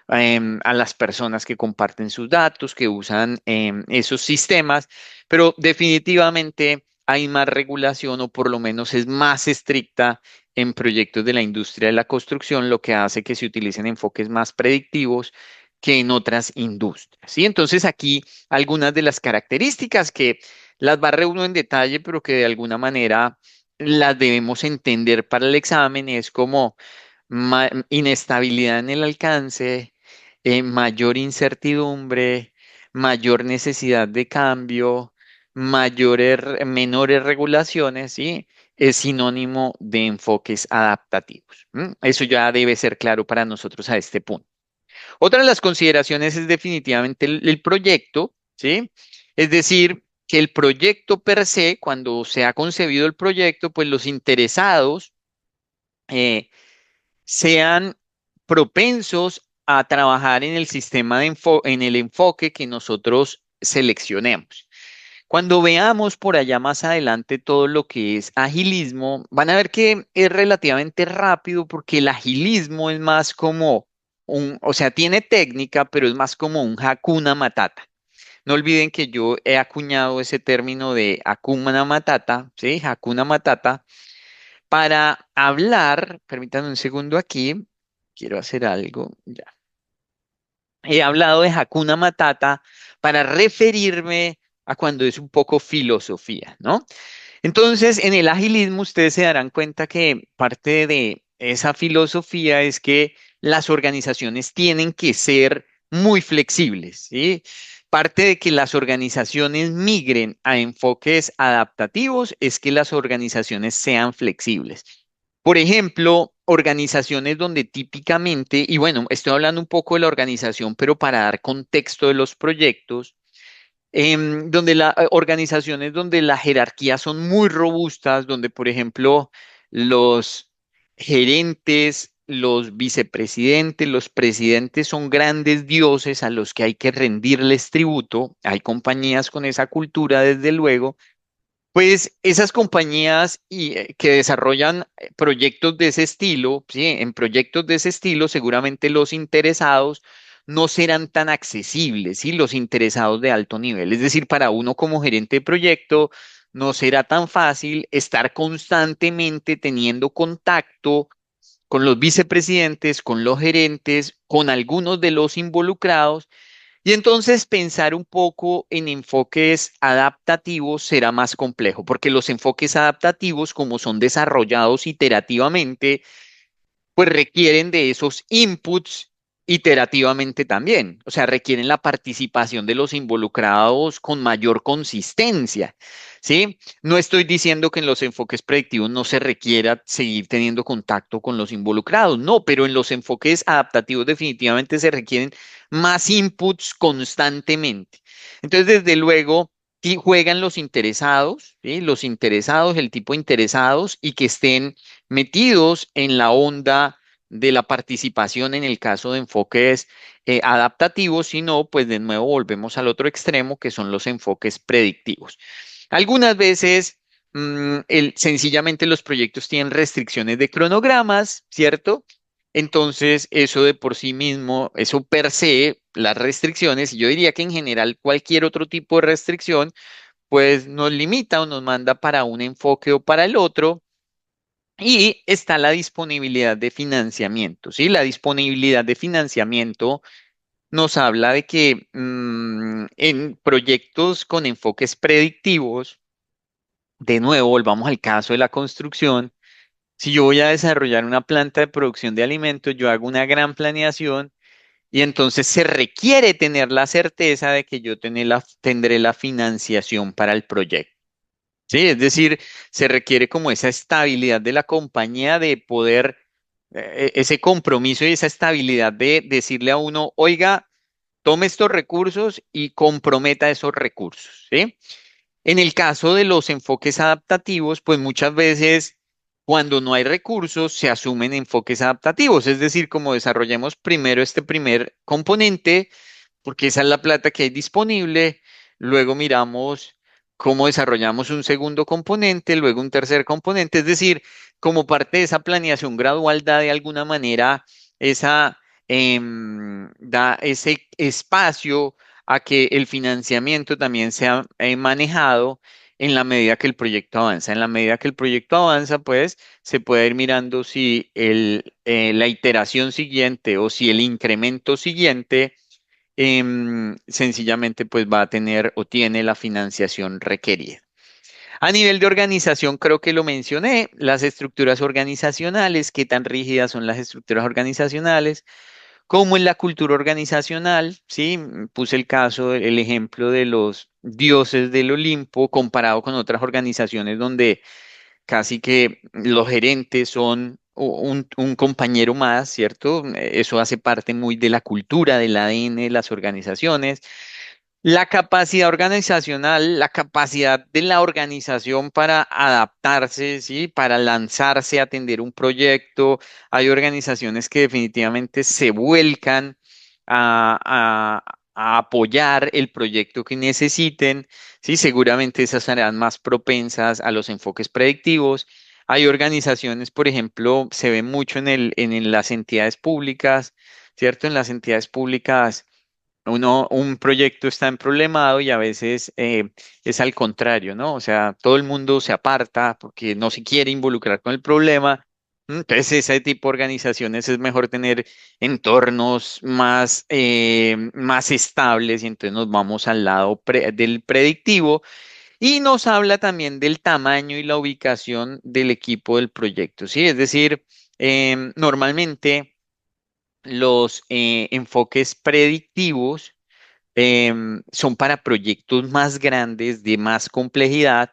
a las personas que comparten sus datos, que usan esos sistemas, pero definitivamente hay más regulación o por lo menos es más estricta en proyectos de la industria de la construcción, lo que hace que se utilicen enfoques más predictivos que en otras industrias. ¿Sí? Entonces aquí algunas de las características que las barre uno en detalle, pero que de alguna manera las debemos entender para el examen, es como inestabilidad en el alcance, mayor incertidumbre, mayor necesidad de cambio, menores regulaciones, ¿sí? Es sinónimo de enfoques adaptativos. Eso ya debe ser claro para nosotros a este punto. Otra de las consideraciones es definitivamente el proyecto, ¿sí? Es decir, que el proyecto per se, cuando se ha concebido el proyecto, pues los interesados eh, sean propensos a trabajar en el sistema en el enfoque que nosotros seleccionemos. Cuando veamos por allá más adelante todo lo que es agilismo, van a ver que es relativamente rápido porque el agilismo es más como o sea, tiene técnica, pero es más como un Hakuna Matata. No olviden que yo he acuñado ese término de Hakuna Matata, ¿sí? Hakuna Matata, para hablar, permítanme un segundo aquí, quiero hacer algo, ya. He hablado de Hakuna Matata para referirme a cuando es un poco filosofía, ¿no? Entonces, en el agilismo ustedes se darán cuenta que parte de esa filosofía es que las organizaciones tienen que ser muy flexibles, ¿sí? Parte de que las organizaciones migren a enfoques adaptativos es que las organizaciones sean flexibles. Por ejemplo, organizaciones donde típicamente, y bueno, estoy hablando un poco de la organización, pero para dar contexto de los proyectos, donde las organizaciones donde las jerarquías son muy robustas, donde, por ejemplo, los gerentes, los vicepresidentes, los presidentes son grandes dioses a los que hay que rendirles tributo. Hay compañías con esa cultura, desde luego. Pues esas compañías que desarrollan proyectos de ese estilo, ¿sí? En proyectos de ese estilo, seguramente los interesados no serán tan accesibles, ¿sí? Los interesados de alto nivel. Es decir, para uno como gerente de proyecto, no será tan fácil estar constantemente teniendo contacto con los vicepresidentes, con los gerentes, con algunos de los involucrados y entonces pensar un poco en enfoques adaptativos será más complejo, porque los enfoques adaptativos, como son desarrollados iterativamente, pues requieren de esos inputs iterativamente también. O sea, requieren la participación de los involucrados con mayor consistencia, ¿sí? No estoy diciendo que en los enfoques predictivos no se requiera seguir teniendo contacto con los involucrados, no, pero en los enfoques adaptativos definitivamente se requieren más inputs constantemente. Entonces, desde luego, sí juegan los interesados, ¿sí? Los interesados, el tipo de interesados y que estén metidos en la onda de la participación en el caso de enfoques adaptativos, sino pues de nuevo volvemos al otro extremo que son los enfoques predictivos. Algunas veces sencillamente los proyectos tienen restricciones de cronogramas, ¿cierto? Entonces, eso de por sí mismo, eso per se, las restricciones, y yo diría que en general cualquier otro tipo de restricción, pues nos limita o nos manda para un enfoque o para el otro. Y está la disponibilidad de financiamiento, ¿sí? La disponibilidad de financiamiento nos habla de que en proyectos con enfoques predictivos, de nuevo, volvamos al caso de la construcción. Si yo voy a desarrollar una planta de producción de alimentos, yo hago una gran planeación y entonces se requiere tener la certeza de que yo tendré la financiación para el proyecto. Sí, es decir, se requiere como esa estabilidad de la compañía de poder, ese compromiso y esa estabilidad de decirle a uno, oiga, tome estos recursos y comprometa esos recursos, ¿sí? En el caso de los enfoques adaptativos, pues muchas veces cuando no hay recursos se asumen enfoques adaptativos, es decir, como desarrollemos primero este primer componente, porque esa es la plata que hay disponible, luego miramos cómo desarrollamos un segundo componente, luego un tercer componente, es decir, como parte de esa planeación gradual da de alguna manera esa, da ese espacio a que el financiamiento también sea manejado en la medida que el proyecto avanza. En la medida que el proyecto avanza, pues se puede ir mirando si la iteración siguiente o si el incremento siguiente sencillamente pues va a tener o tiene la financiación requerida. A nivel de organización, creo que lo mencioné, las estructuras organizacionales, qué tan rígidas son las estructuras organizacionales, cómo es la cultura organizacional, ¿sí? Puse el caso, el ejemplo de los dioses del Olimpo comparado con otras organizaciones donde casi que los gerentes son un compañero más, ¿cierto? Eso hace parte muy de la cultura, del ADN de las organizaciones. La capacidad organizacional, la capacidad de la organización para adaptarse, ¿sí? Para lanzarse a atender un proyecto. Hay organizaciones que definitivamente se vuelcan a apoyar el proyecto que necesiten, ¿sí? Seguramente esas serán más propensas a los enfoques predictivos. Hay organizaciones, por ejemplo, se ve mucho en las entidades públicas, ¿cierto? En las entidades públicas un proyecto está en problemado y a veces es al contrario, ¿no? O sea, todo el mundo se aparta porque no se quiere involucrar con el problema. Entonces, ese tipo de organizaciones es mejor tener entornos más estables y entonces nos vamos al lado del predictivo y nos habla también del tamaño y la ubicación del equipo del proyecto, ¿sí? Es decir, normalmente los enfoques predictivos son para proyectos más grandes, de más complejidad,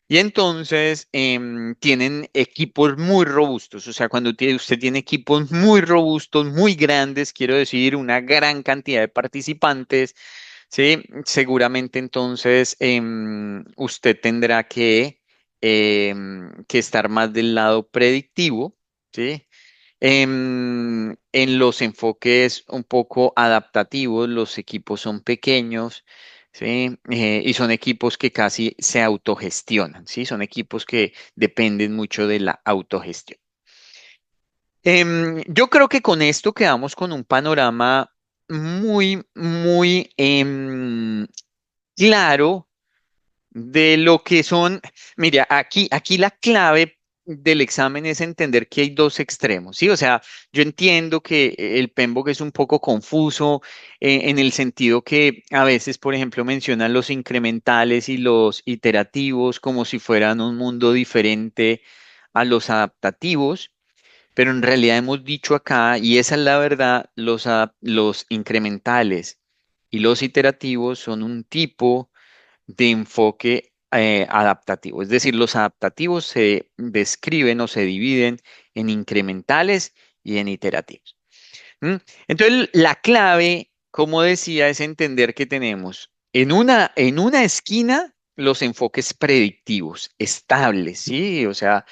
y entonces tienen equipos muy robustos. O sea, cuando usted tiene equipos muy robustos, muy grandes, quiero decir, una gran cantidad de participantes, ¿sí? Seguramente entonces usted tendrá que estar más del lado predictivo, ¿sí? En los enfoques un poco adaptativos, los equipos son pequeños, ¿sí? Y son equipos que casi se autogestionan, ¿sí? Son equipos que dependen mucho de la autogestión. Yo creo que con esto quedamos con un panorama muy claro de lo que son, mira, aquí la clave del examen es entender que hay dos extremos, ¿sí? O sea, yo entiendo que el PMBOK es un poco confuso en el sentido que a veces, por ejemplo, mencionan los incrementales y los iterativos como si fueran un mundo diferente a los adaptativos, pero en realidad hemos dicho acá, y esa es la verdad, los incrementales y los iterativos son un tipo de enfoque adaptativo. Es decir, los adaptativos se describen o se dividen en incrementales y en iterativos. ¿Mm? Entonces, la clave, como decía, es entender que tenemos en una esquina los enfoques predictivos, estables, ¿sí? O sea,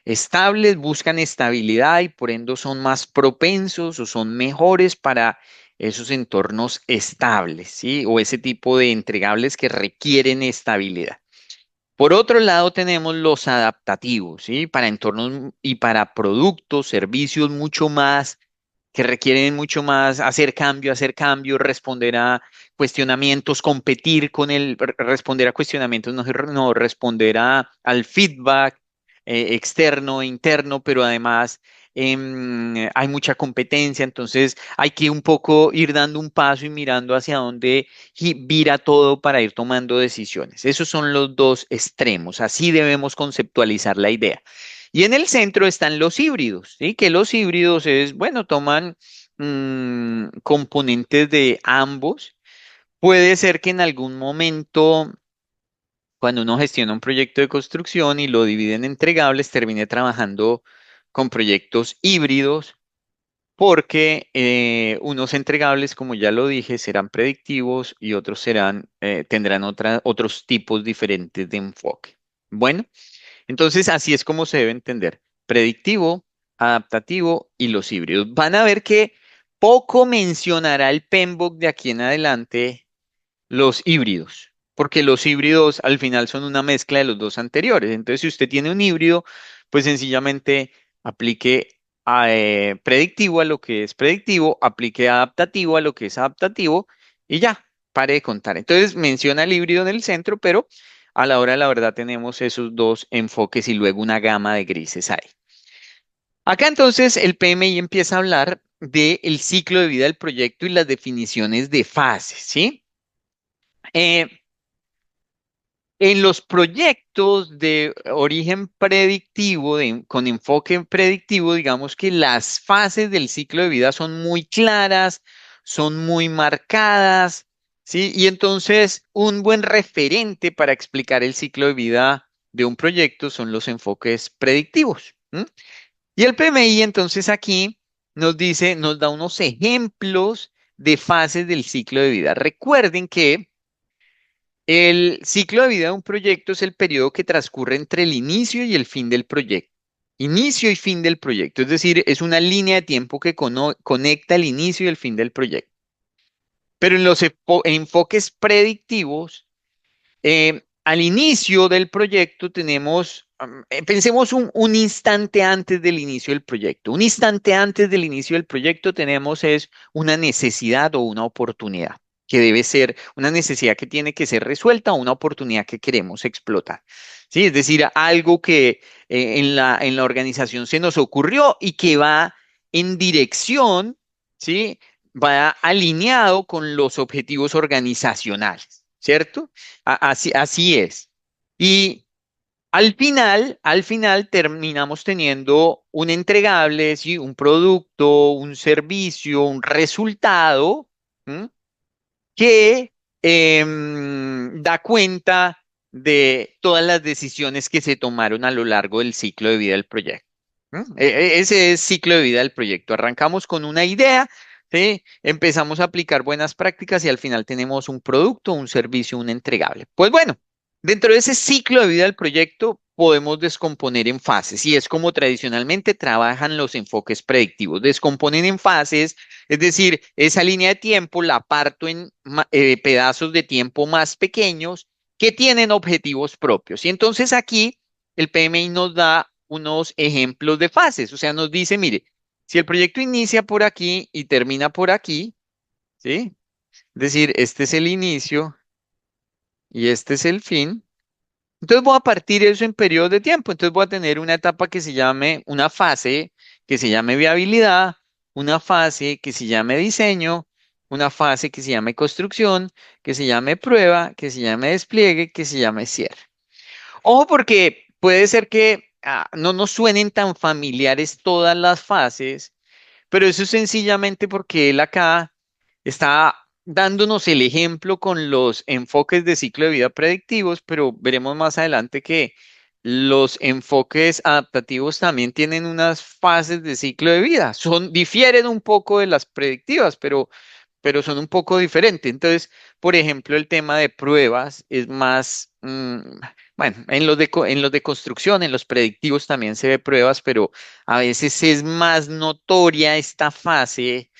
estables buscan estabilidad y por ende son más propensos o son mejores para esos entornos estables, ¿sí? O ese tipo de entregables que requieren estabilidad. Por otro lado, tenemos los adaptativos, ¿sí? Para entornos y para productos, servicios mucho más que requieren mucho más hacer cambio, responder a cuestionamientos, competir con responder a cuestionamientos, no responder al feedback externo e interno, pero además hay mucha competencia, entonces hay que un poco ir dando un paso y mirando hacia dónde vira todo para ir tomando decisiones. Esos son los dos extremos, así debemos conceptualizar la idea. Y en el centro están los híbridos, ¿sí? Que los híbridos es, bueno, toman componentes de ambos. Puede ser que en algún momento, cuando uno gestiona un proyecto de construcción y lo divide en entregables, termine trabajando con proyectos híbridos, porque unos entregables, como ya lo dije, serán predictivos y otros tendrán otros tipos diferentes de enfoque. Bueno, entonces así es como se debe entender: predictivo, adaptativo y los híbridos. Van a ver que poco mencionará el PMBOK de aquí en adelante los híbridos, porque los híbridos al final son una mezcla de los dos anteriores. Entonces, si usted tiene un híbrido, pues sencillamente aplique predictivo a lo que es predictivo, aplique adaptativo a lo que es adaptativo y ya, pare de contar. Entonces, menciona el híbrido en el centro, pero a la hora de la verdad tenemos esos dos enfoques y luego una gama de grises ahí. Acá entonces el PMI empieza a hablar del ciclo de vida del proyecto y las definiciones de fases, ¿sí? Eh, En los proyectos de origen predictivo, con enfoque predictivo, digamos que las fases del ciclo de vida son muy claras, son muy marcadas, ¿sí? Y entonces un buen referente para explicar el ciclo de vida de un proyecto son los enfoques predictivos. ¿M? Y el PMI entonces aquí nos dice, nos da unos ejemplos de fases del ciclo de vida. Recuerden que el ciclo de vida de un proyecto es el periodo que transcurre entre el inicio y el fin del proyecto. Inicio y fin del proyecto, es decir, es una línea de tiempo que conecta el inicio y el fin del proyecto. Pero en los enfoques predictivos, al inicio del proyecto tenemos, pensemos un instante antes del inicio del proyecto. Un instante antes del inicio del proyecto tenemos es una necesidad o una oportunidad que debe ser una necesidad que tiene que ser resuelta o una oportunidad que queremos explotar. ¿Sí? Es decir, algo que en la organización se nos ocurrió y que va en dirección, ¿sí? Va alineado con los objetivos organizacionales, ¿cierto? Así es. Y al final terminamos teniendo un entregable, ¿sí? Un producto, un servicio, un resultado, ¿m? Que da cuenta de todas las decisiones que se tomaron a lo largo del ciclo de vida del proyecto. ¿M? Ese es ciclo de vida del proyecto. Arrancamos con una idea, ¿sí? Empezamos a aplicar buenas prácticas y al final tenemos un producto, un servicio, un entregable. Pues bueno, dentro de ese ciclo de vida del proyecto podemos descomponer en fases y es como tradicionalmente trabajan los enfoques predictivos. Descomponen en fases, es decir, esa línea de tiempo la parto en pedazos de tiempo más pequeños que tienen objetivos propios. Y entonces aquí el PMI nos da unos ejemplos de fases, o sea, nos dice, mire, si el proyecto inicia por aquí y termina por aquí, ¿sí? Es decir, este es el inicio y este es el fin. Entonces voy a partir eso en periodos de tiempo. Entonces voy a tener una etapa que se llame, una fase que se llame viabilidad, una fase que se llame diseño, una fase que se llame construcción, que se llame prueba, que se llame despliegue, que se llame cierre. Ojo porque puede ser que no nos suenen tan familiares todas las fases, pero eso es sencillamente porque él acá está dándonos el ejemplo con los enfoques de ciclo de vida predictivos, pero veremos más adelante que los enfoques adaptativos también tienen unas fases de ciclo de vida. Difieren un poco de las predictivas, pero son un poco diferentes. Entonces, por ejemplo, el tema de pruebas es más, bueno, en los de construcción, en los predictivos también se ve pruebas, pero a veces es más notoria esta fase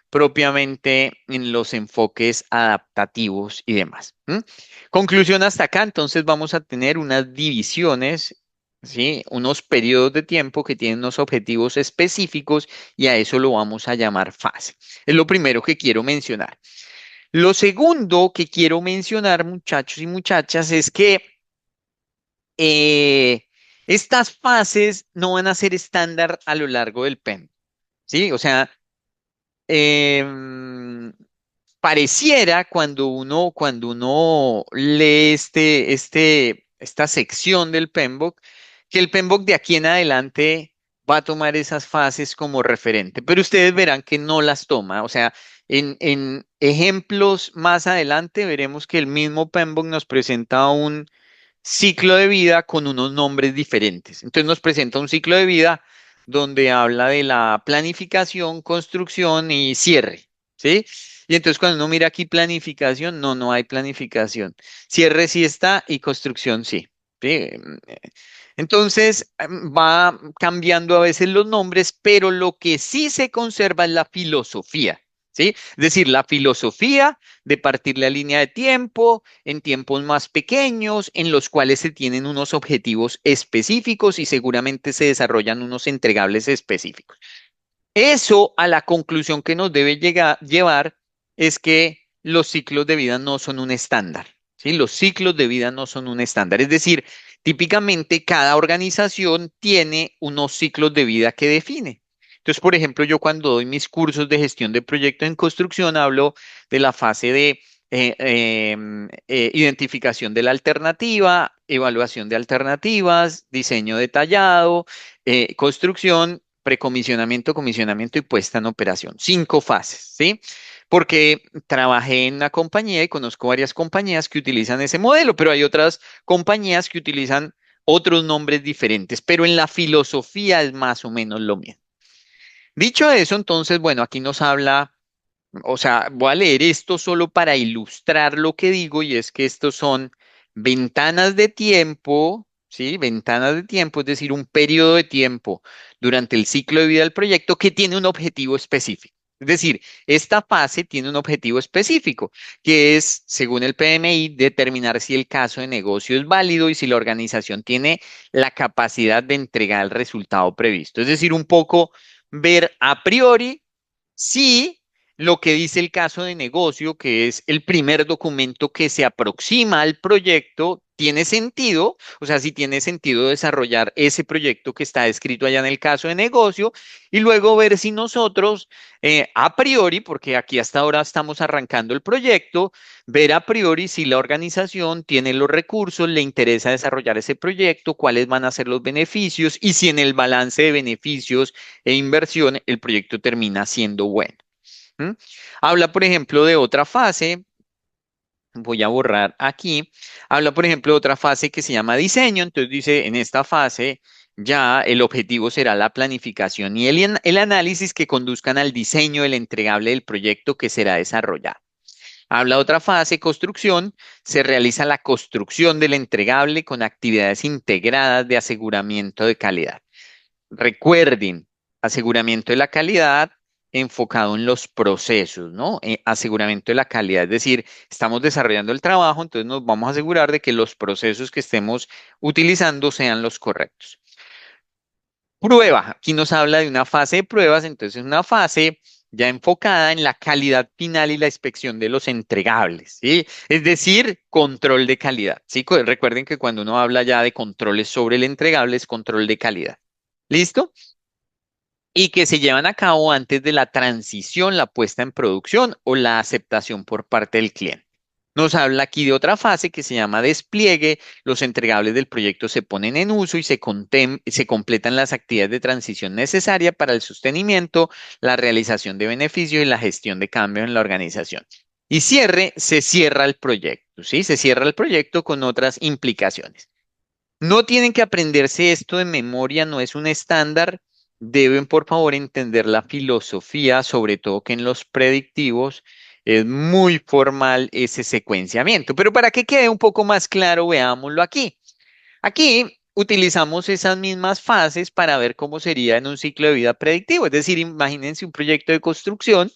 propiamente en los enfoques adaptativos y demás. ¿M? Conclusión hasta acá, entonces vamos a tener unas divisiones, ¿sí? Unos periodos de tiempo que tienen unos objetivos específicos y a eso lo vamos a llamar fase. Es lo primero que quiero mencionar. Lo segundo que quiero mencionar, muchachos y muchachas, es que eh, Estas fases no van a ser estándar a lo largo del PEM, ¿sí? O sea, em, pareciera cuando uno lee esta sección del PMBOK, que el PMBOK de aquí en adelante va a tomar esas fases como referente, pero ustedes verán que no las toma. O sea, en ejemplos más adelante veremos que el mismo PMBOK nos presenta un ciclo de vida con unos nombres diferentes. Entonces nos presenta un ciclo de vida donde habla de la planificación, construcción y cierre, ¿sí? Y entonces cuando uno mira aquí planificación, no hay planificación. Cierre sí está y construcción sí. ¿Sí? Entonces va cambiando a veces los nombres, pero lo que sí se conserva es la filosofía, ¿sí? Es decir, la filosofía de partir la línea de tiempo en tiempos más pequeños, en los cuales se tienen unos objetivos específicos y seguramente se desarrollan unos entregables específicos. Eso a la conclusión que nos debe llevar es que los ciclos de vida no son un estándar, ¿sí? Los ciclos de vida no son un estándar. Es decir, típicamente cada organización tiene unos ciclos de vida que define. Entonces, por ejemplo, yo cuando doy mis cursos de gestión de proyectos en construcción hablo de la fase de identificación de la alternativa, evaluación de alternativas, diseño detallado, construcción, precomisionamiento, comisionamiento y puesta en operación. 5 fases, ¿sí? Porque trabajé en una compañía y conozco varias compañías que utilizan ese modelo, pero hay otras compañías que utilizan otros nombres diferentes, pero en la filosofía es más o menos lo mismo. Dicho eso, entonces, bueno, aquí nos habla, o sea, voy a leer esto solo para ilustrar lo que digo y es que estos son ventanas de tiempo, ¿sí? Ventanas de tiempo, es decir, un periodo de tiempo durante el ciclo de vida del proyecto que tiene un objetivo específico. Es decir, esta fase tiene un objetivo específico, que es, según el PMI, determinar si el caso de negocio es válido y si la organización tiene la capacidad de entregar el resultado previsto. Es decir, un poco ver a priori si lo que dice el caso de negocio, que es el primer documento que se aproxima al proyecto, tiene sentido, o sea, si tiene sentido desarrollar ese proyecto que está escrito allá en el caso de negocio, y luego ver si nosotros, a priori, porque aquí hasta ahora estamos arrancando el proyecto, ver a priori si la organización tiene los recursos, le interesa desarrollar ese proyecto, cuáles van a ser los beneficios y si en el balance de beneficios e inversión el proyecto termina siendo bueno. ¿Mm? Habla, por ejemplo, de otra fase, voy a borrar aquí, habla, por ejemplo, de otra fase que se llama diseño, entonces dice, en esta fase ya el objetivo será la planificación y el análisis que conduzcan al diseño del entregable del proyecto que será desarrollado. Habla de otra fase, construcción, se realiza la construcción del entregable con actividades integradas de aseguramiento de calidad. Recuerden, aseguramiento de la calidad enfocado en los procesos, ¿no? Aseguramiento de la calidad, es decir, estamos desarrollando el trabajo, entonces nos vamos a asegurar de que los procesos que estemos utilizando sean los correctos. Prueba, aquí nos habla de una fase de pruebas, entonces una fase ya enfocada en la calidad final y la inspección de los entregables, ¿sí? Es decir, control de calidad, ¿sí? Recuerden que cuando uno habla ya de controles sobre el entregable es control de calidad. ¿Listo? Y que se llevan a cabo antes de la transición, la puesta en producción o la aceptación por parte del cliente. Nos habla aquí de otra fase que se llama despliegue. Los entregables del proyecto se ponen en uso y se completan las actividades de transición necesarias para el sostenimiento, la realización de beneficios y la gestión de cambios en la organización. Y cierre, se cierra el proyecto, ¿sí? Se cierra el proyecto con otras implicaciones. No tienen que aprenderse esto de memoria, no es un estándar. Deben, por favor, entender la filosofía, sobre todo que en los predictivos es muy formal ese secuenciamiento. Pero para que quede un poco más claro, veámoslo aquí. Aquí utilizamos esas mismas fases para ver cómo sería en un ciclo de vida predictivo. Es decir, imagínense un proyecto de construcción.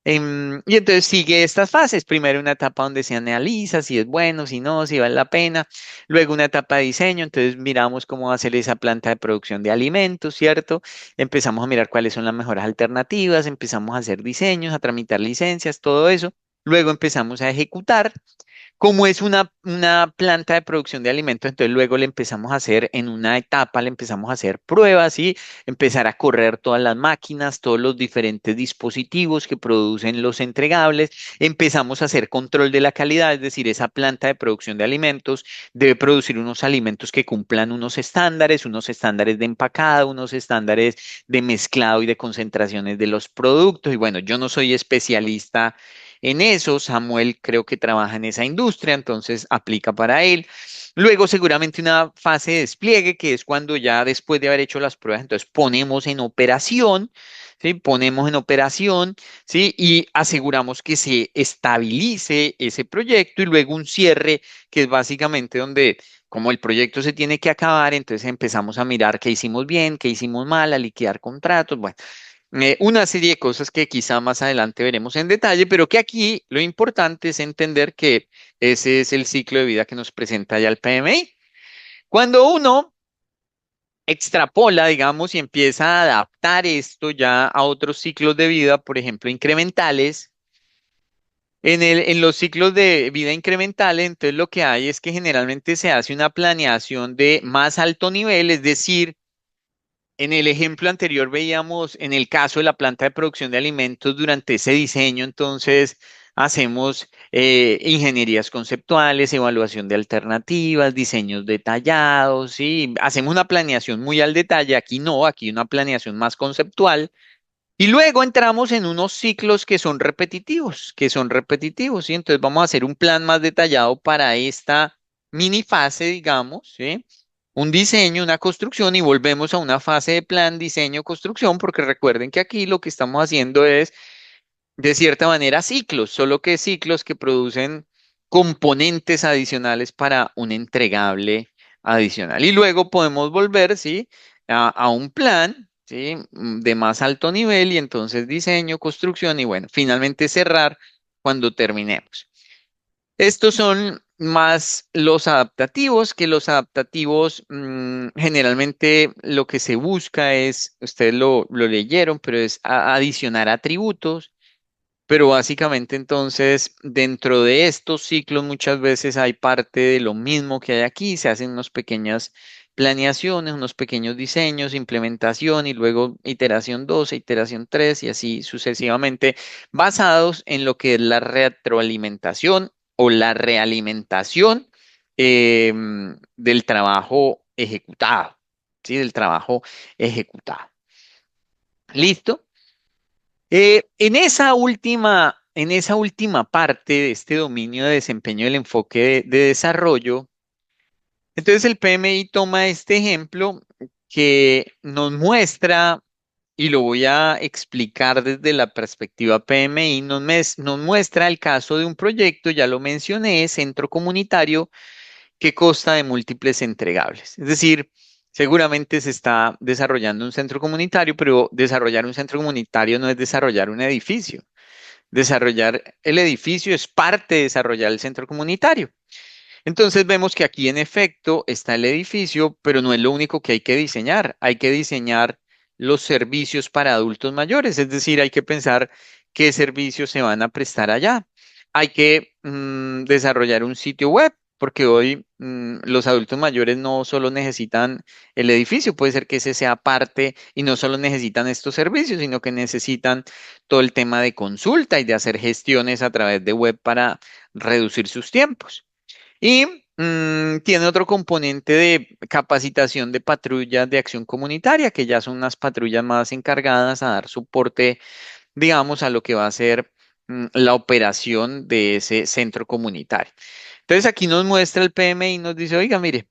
Y entonces sigue estas fases. Primero una etapa donde se analiza si es bueno, si no, si vale la pena. Luego una etapa de diseño, entonces miramos cómo va a ser esa planta de producción de alimentos, ¿cierto? Empezamos a mirar cuáles son las mejores alternativas, empezamos a hacer diseños, a tramitar licencias, todo eso. Luego empezamos a ejecutar. Como es una planta de producción de alimentos, entonces luego le empezamos a hacer en una etapa, le empezamos a hacer pruebas y empezar a correr todas las máquinas, todos los diferentes dispositivos que producen los entregables. Empezamos a hacer control de la calidad, es decir, esa planta de producción de alimentos debe producir unos alimentos que cumplan unos estándares de empacado, unos estándares de mezclado y de concentraciones de los productos. Y bueno, yo no soy especialista en eso. Samuel creo que trabaja en esa industria, entonces aplica para él. Luego seguramente una fase de despliegue, que es cuando ya después de haber hecho las pruebas, entonces ponemos en operación, ¿sí? Ponemos en operación, ¿sí? Y aseguramos que se estabilice ese proyecto y luego un cierre, que es básicamente donde, como el proyecto se tiene que acabar, entonces empezamos a mirar qué hicimos bien, qué hicimos mal, a liquidar contratos, bueno, una serie de cosas que quizá más adelante veremos en detalle, pero que aquí lo importante es entender que ese es el ciclo de vida que nos presenta ya el PMI. Cuando uno extrapola, digamos, y empieza a adaptar esto ya a otros ciclos de vida, por ejemplo, incrementales, en los ciclos de vida incrementales, entonces lo que hay es que generalmente se hace una planeación de más alto nivel, es decir, en el ejemplo anterior veíamos en el caso de la planta de producción de alimentos durante ese diseño, entonces hacemos ingenierías conceptuales, evaluación de alternativas, diseños detallados, ¿sí? Hacemos una planeación muy al detalle, aquí no, aquí una planeación más conceptual. Y luego entramos en unos ciclos que son repetitivos, ¿sí? Entonces vamos a hacer un plan más detallado para esta mini fase, digamos, ¿sí? Un diseño, una construcción y volvemos a una fase de plan, diseño, construcción, porque recuerden que aquí lo que estamos haciendo es, de cierta manera, ciclos, solo que ciclos que producen componentes adicionales para un entregable adicional. Y luego podemos volver, ¿sí? A un plan, ¿sí? De más alto nivel y entonces diseño, construcción y bueno, finalmente cerrar cuando terminemos. Estos son más los adaptativos, que los adaptativos generalmente lo que se busca es, ustedes lo leyeron, pero es adicionar atributos, pero básicamente entonces dentro de estos ciclos muchas veces hay parte de lo mismo que hay aquí, se hacen unas pequeñas planeaciones, unos pequeños diseños, implementación y luego iteración 2, iteración 3 y así sucesivamente, basados en lo que es la retroalimentación o la realimentación del trabajo ejecutado, ¿sí? Del trabajo ejecutado. ¿Listo? En esa última parte de este dominio de desempeño del enfoque de desarrollo, entonces el PMI toma este ejemplo que nos muestra, y lo voy a explicar desde la perspectiva PMI, nos muestra el caso de un proyecto, ya lo mencioné, centro comunitario, que consta de múltiples entregables. Es decir, seguramente se está desarrollando un centro comunitario, pero desarrollar un centro comunitario no es desarrollar un edificio. Desarrollar el edificio es parte de desarrollar el centro comunitario. Entonces vemos que aquí en efecto está el edificio, pero no es lo único que hay que diseñar. Hay que diseñar los servicios para adultos mayores, es decir, hay que pensar qué servicios se van a prestar allá. Hay que desarrollar un sitio web, porque hoy los adultos mayores no solo necesitan el edificio, puede ser que ese sea parte y no solo necesitan estos servicios, sino que necesitan todo el tema de consulta y de hacer gestiones a través de web para reducir sus tiempos. Y tiene otro componente de capacitación de patrullas de acción comunitaria, que ya son unas patrullas más encargadas a dar soporte, digamos, a lo que va a ser la operación de ese centro comunitario. Entonces aquí nos muestra el PMI y nos dice, oiga, mire,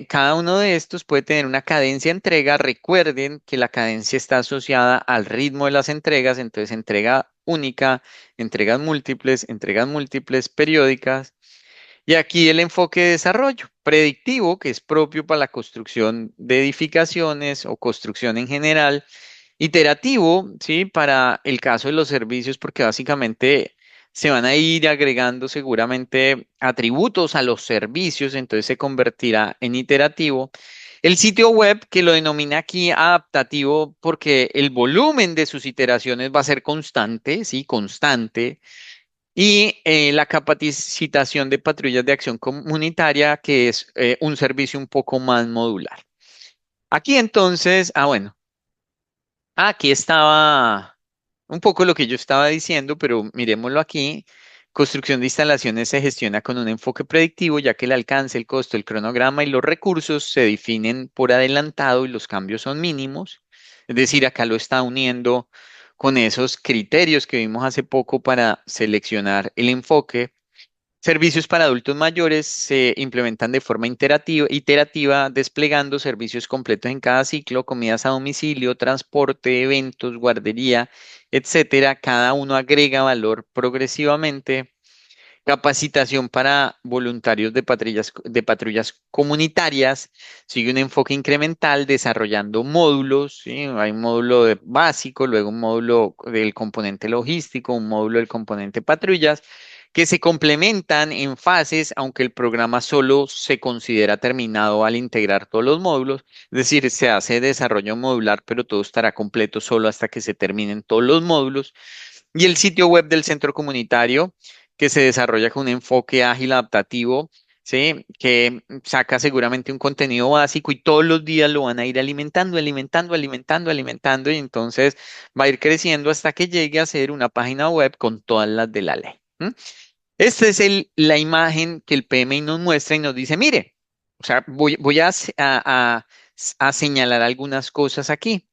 cada uno de estos puede tener una cadencia de entrega. Recuerden que la cadencia está asociada al ritmo de las entregas, entonces entrega única, entregas múltiples, periódicas. Y aquí el enfoque de desarrollo predictivo, que es propio para la construcción de edificaciones o construcción en general. Iterativo, ¿sí? Para el caso de los servicios, porque básicamente se van a ir agregando seguramente atributos a los servicios, entonces se convertirá en iterativo. El sitio web, que lo denomina aquí adaptativo, porque el volumen de sus iteraciones va a ser constante, ¿sí? Constante. Y la capacitación de patrullas de acción comunitaria, que es un servicio un poco más modular. Aquí entonces, bueno, aquí estaba un poco lo que yo estaba diciendo, pero miremoslo aquí. Construcción de instalaciones se gestiona con un enfoque predictivo, ya que el alcance, el costo, el cronograma y los recursos se definen por adelantado y los cambios son mínimos. Es decir, acá lo está uniendo con esos criterios que vimos hace poco para seleccionar el enfoque. Servicios para adultos mayores se implementan de forma iterativa, desplegando servicios completos en cada ciclo, comidas a domicilio, transporte, eventos, guardería, etcétera. Cada uno agrega valor progresivamente. Capacitación para voluntarios de patrullas comunitarias. Sigue un enfoque incremental desarrollando módulos, ¿sí? Hay un módulo básico, luego un módulo del componente logístico, un módulo del componente patrullas, que se complementan en fases, aunque el programa solo se considera terminado al integrar todos los módulos. Es decir, se hace desarrollo modular, pero todo estará completo solo hasta que se terminen todos los módulos. Y el sitio web del centro comunitario, que se desarrolla con un enfoque ágil adaptativo, ¿sí? Que saca seguramente un contenido básico y todos los días lo van a ir alimentando, alimentando, alimentando, alimentando, y entonces va a ir creciendo hasta que llegue a ser una página web con todas las de la ley. ¿M? Esta es la imagen que el PMI nos muestra y nos dice, mire, o sea, voy a señalar algunas cosas aquí.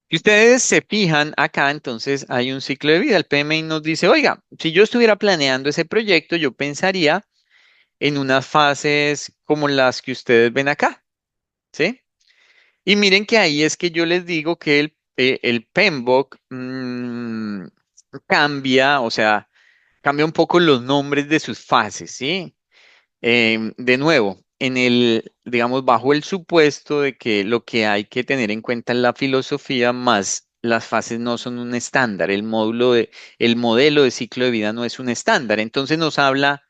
Si ustedes se fijan acá, entonces hay un ciclo de vida. El PMI nos dice, oiga, si yo estuviera planeando ese proyecto, yo pensaría en unas fases como las que ustedes ven acá, ¿sí? Y miren que ahí es que yo les digo que el PMBOK cambia, o sea, cambia un poco los nombres de sus fases, ¿sí? De nuevo, digamos, bajo el supuesto de que lo que hay que tener en cuenta es la filosofía, más las fases no son un estándar. El modelo de ciclo de vida no es un estándar. Entonces nos habla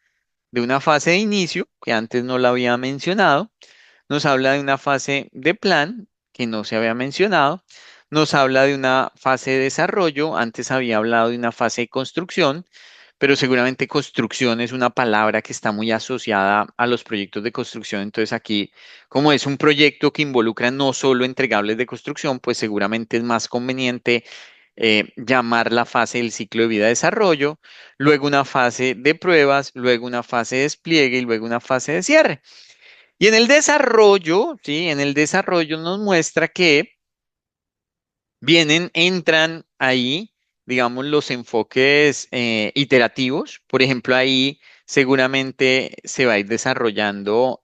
de una fase de inicio, que antes no la había mencionado. Nos habla de una fase de plan, que no se había mencionado. Nos habla de una fase de desarrollo. Antes había hablado de una fase de construcción, pero seguramente construcción es una palabra que está muy asociada a los proyectos de construcción. Entonces aquí, como es un proyecto que involucra no solo entregables de construcción, pues seguramente es más conveniente llamar la fase del ciclo de vida de desarrollo, luego una fase de pruebas, luego una fase de despliegue y luego una fase de cierre. Y en el desarrollo, ¿sí? En el desarrollo nos muestra que entran ahí, digamos, los enfoques iterativos. Por ejemplo, ahí seguramente se va a ir desarrollando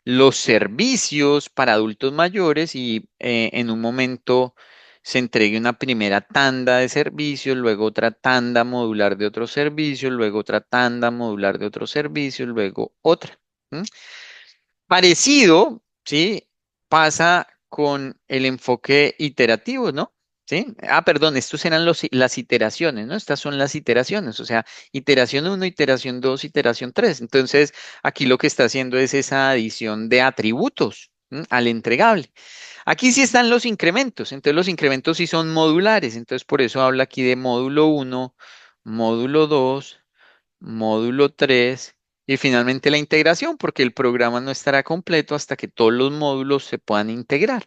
los servicios para adultos mayores y en un momento se entregue una primera tanda de servicios, luego otra tanda modular de otros servicios, luego otra tanda modular de otros servicios, luego otra. ¿M? Parecido, ¿sí? Pasa con el enfoque iterativo, ¿no? ¿Sí? Perdón, estos eran las iteraciones, ¿no? Estas son las iteraciones, o sea, iteración uno, iteración 2, iteración 3. Entonces, aquí lo que está haciendo es esa adición de atributos, ¿m? Al entregable. Aquí sí están los incrementos, entonces los incrementos sí son modulares, entonces por eso habla aquí de módulo uno, módulo 2, módulo 3 y finalmente la integración, porque el programa no estará completo hasta que todos los módulos se puedan integrar.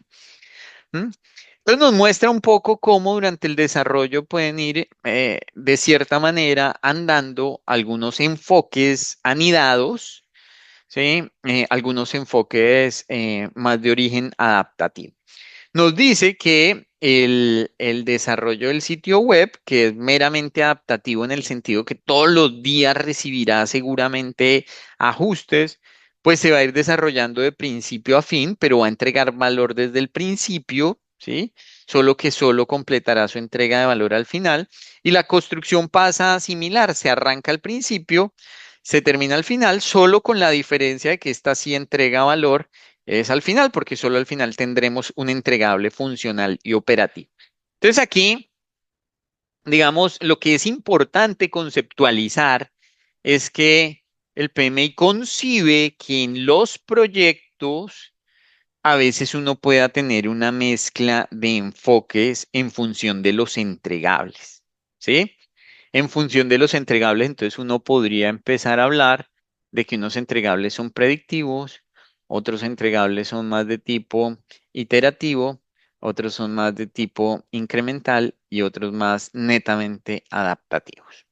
¿M? Entonces nos muestra un poco cómo durante el desarrollo pueden ir de cierta manera andando algunos enfoques anidados, ¿sí? Algunos enfoques más de origen adaptativo. Nos dice que el desarrollo del sitio web, que es meramente adaptativo en el sentido que todos los días recibirá seguramente ajustes, pues se va a ir desarrollando de principio a fin, pero va a entregar valor desde el principio, ¿sí? Solo que solo completará su entrega de valor al final. Y la construcción pasa a similar, se arranca al principio, se termina al final, solo con la diferencia de que esta sí entrega valor es al final, porque solo al final tendremos un entregable funcional y operativo. Entonces aquí, digamos, lo que es importante conceptualizar es que el PMI concibe que en los proyectos a veces uno pueda tener una mezcla de enfoques en función de los entregables, ¿sí? En función de los entregables, entonces uno podría empezar a hablar de que unos entregables son predictivos, otros entregables son más de tipo iterativo, otros son más de tipo incremental y otros más netamente adaptativos.